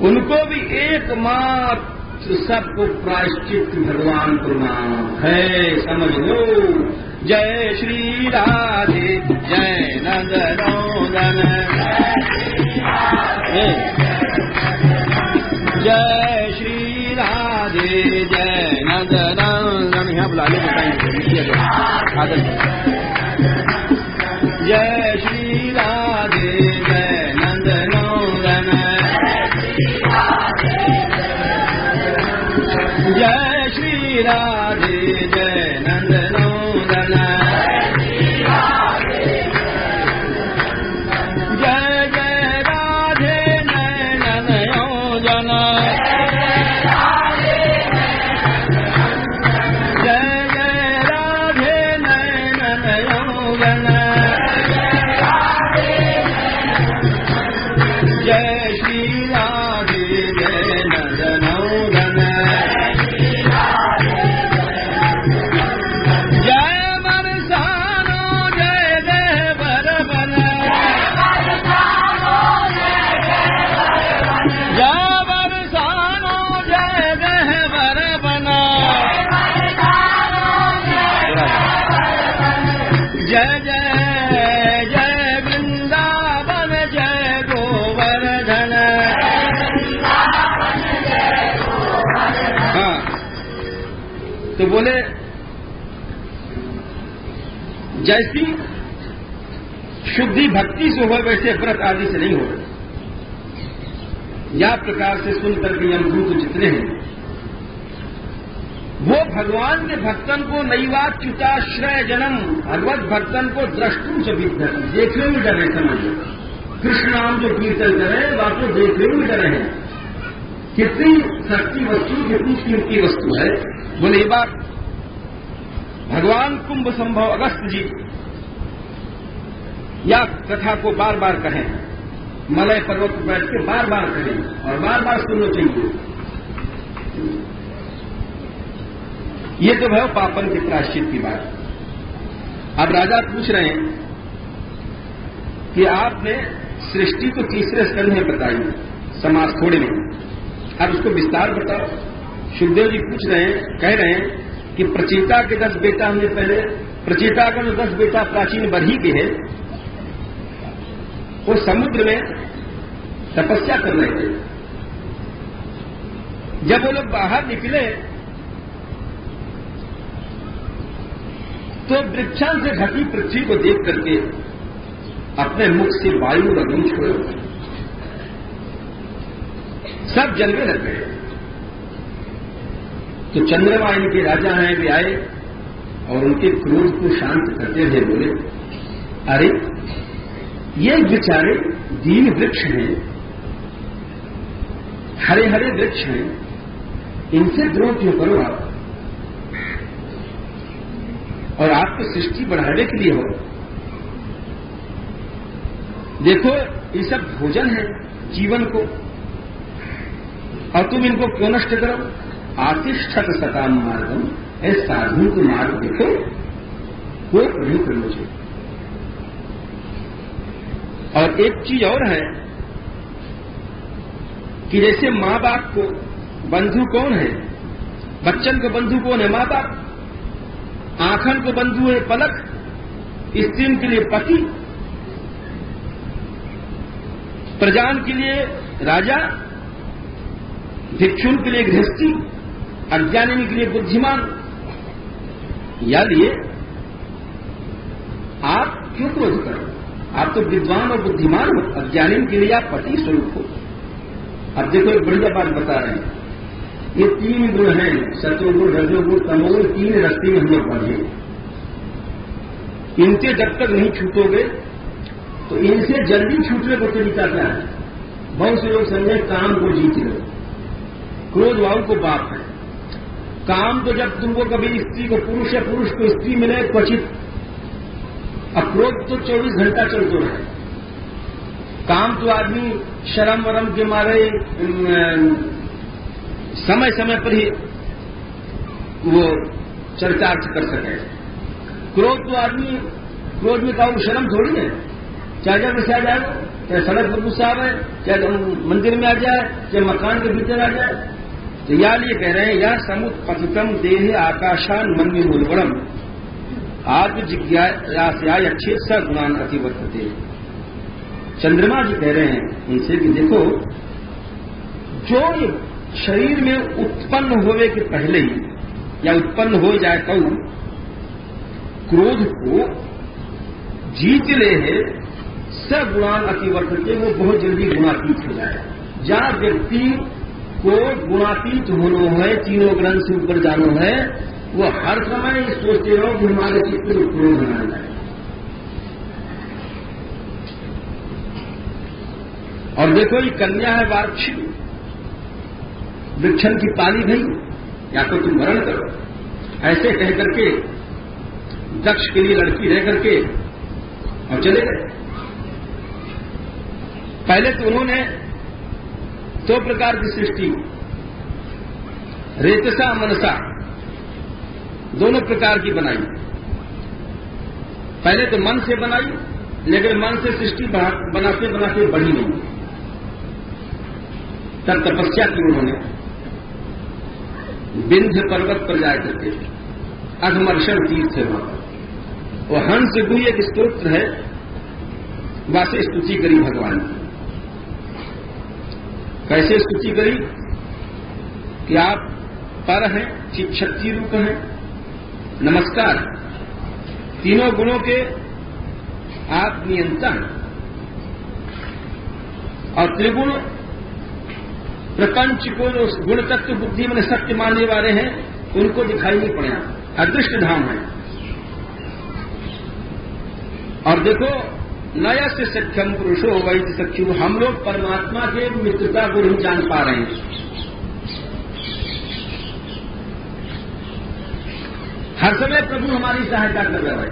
उनको भी एकमात्र सबको प्रायश्चित भगवान को नाम है, समझ लो। जय श्री राधे जय नंदनोदन, जय श्री राधे जय नंदनोदन। यहाँ बुला लो, बताएंगे आदर। जय श्री राधे जय नंदनोदन, जय श्री राधे जय नंदनोदन, जय जय राधे नयनयोजन, जय जय राधे नयनयोजन, जय श्री राधे जय नंदनोदन, जय जय जय वृंदावन जय गोवर्धन। हाँ, तो बोले जैसी शुद्धि भक्ति से हो वैसे व्रत आदि से नहीं हो। या प्रकार से सुनकर के यमदूत जितने हैं वो भगवान के भक्तन को नैवाच्युताश्रय जन्म, भगवत भक्तन को द्रष्टुम से भी डर, देखने में डर है। समझिए, कृष्ण नाम जो कीर्तन करे वाको देखने में डर है। कितनी शक्ति वस्तु, कितनी कीमती वस्तु है। बोले ये बात भगवान कुंभ संभव अगस्त जी या कथा को बार बार कहें, मलय पर्वत पर बैठ के बार बार कहें और बार बार सुनना चाहिए। ये तो है पापन के प्रायश्चित की बात। अब राजा पूछ रहे हैं कि आपने सृष्टि को तीसरे स्कंध में बताई, समास थोड़े में, अब उसको विस्तार बताओ। सुखदेव जी पूछ रहे हैं, कह रहे हैं कि प्रचेता के 10 बेटा हमने पहले, प्रचेता का जो 10 बेटा प्राचीन बरही के है, वो समुद्र में तपस्या कर रहे थे। जब वो लोग बाहर निकले तो वृक्षां से ढकी पृथ्वी को देख करके अपने मुख से वायु और अग्नि छोड़े, सब जलने लग गए। तो चंद्रमा इनके राजा हैं, वे आए और उनके क्रोध को शांत करते हुए बोले, अरे ये बेचारे दीन वृक्ष हैं, हरे हरे वृक्ष हैं, इनसे द्रोह क्यों करो आप? और आपको सृष्टि बढ़ाने के लिए हो। देखो ये सब भोजन है जीवन को, और तुम इनको क्यों नष्ट करो? आतिष्ठत सताम मार्गम, ऐसे साधु को मार्ग देखो, कोई नहीं करना चाहिए। और एक चीज और है कि जैसे माँ बाप को बंधु कौन है? बच्चन को बंधु कौन है? माँ बाप। आंखन को बंधु है पलक, स्त्री के लिए पति, प्रजान के लिए राजा, भिक्षुन के लिए गृहस्थी, अज्ञानी के लिए बुद्धिमान। याद ये, आप क्यों क्रोध करो? आप तो विद्वान और बुद्धिमान हो, अज्ञानी के लिए आप पति स्वरूप हो। अब देखो एक बढ़िया बात बता रहे हैं, ये 3 गुण हैं, सतोगुण, रजोगुण, तमोगुण, 3 रस्ते में हम लोग बढ़े। इनसे जब तक नहीं छूटोगे तो इनसे जल्दी छूटने को तरीका क्या है? बहुत से लोग समझे काम को जीत लो, क्रोध वाव को बाप है। काम तो जब तुमको कभी स्त्री को पुरुष या पुरुष को स्त्री मिले क्वचित, अब क्रोध तो 24 घंटा चलते रहे। काम तो आदमी शर्म वरम के मारे समय समय पर ही वो चर्चा कर सके। क्रोध तो आदमी, क्रोध में का शर्म थोड़ी है, चाहे जब से आ जाए, चाहे सड़क पर गुस्सा आवे, चाहे मंदिर में आ जाए, चाहे मकान के भीतर आ जाए। तो यार ये कह रहे हैं, या समुत्पतितम देह आकाशान मन में मूलबड़म आत्म जिज्ञासा अच्छे स गुणान अतिवर्तते। चंद्रमा जी कह रहे हैं उनसे कि देखो, जो शरीर में उत्पन्न होने के पहले ही या उत्पन्न हो जाए तो क्रोध को जीत ले है, सगुणान अतिवर्तते, वो बहुत जल्दी गुणातीत हो जाए। जहां व्यक्ति को गुणातीत होना है, 3 ग्रंथ से ऊपर जाना है, वो हर समय सोचते रहो कि हमारे चित्त में क्रोध बना जाए। और देखो ये कन्या है वार्षिक, वृक्षण की पाली नहीं, या तो तुम मरण करो, ऐसे कह करके दक्ष के लिए लड़की रह करके और चले गए। पहले तो उन्होंने 2 प्रकार की सृष्टि, रेतसा मनसा, दोनों प्रकार की बनाई। पहले तो मन से बनाई, लेकिन मन से सृष्टि बनाते बनाते बढ़ी नहीं। तब तपस्या की उन्होंने, विंध्य पर्वत पर जाए करके अघमर्षण तीर्थ से वहां, वो हंस गुई एक स्तोत्र है, वैसे स्तुति करी भगवान की। कैसे स्तुति करी कि आप पर हैं, चित शक्ति रूप हैं, नमस्कार, 3 गुणों के आप नियंता हैं, और त्रिगुण प्रपंच को जो गुण तत्व बुद्धि में सत्य मानने वाले हैं उनको दिखाई नहीं पड़ा, अदृष्ट धाम है। और देखो, नया से सख्यम पुरुषो वैध सख्यु, हम लोग परमात्मा के मित्रता को नहीं जान पा रहे हैं। हर समय प्रभु हमारी सहायता कर रहा है,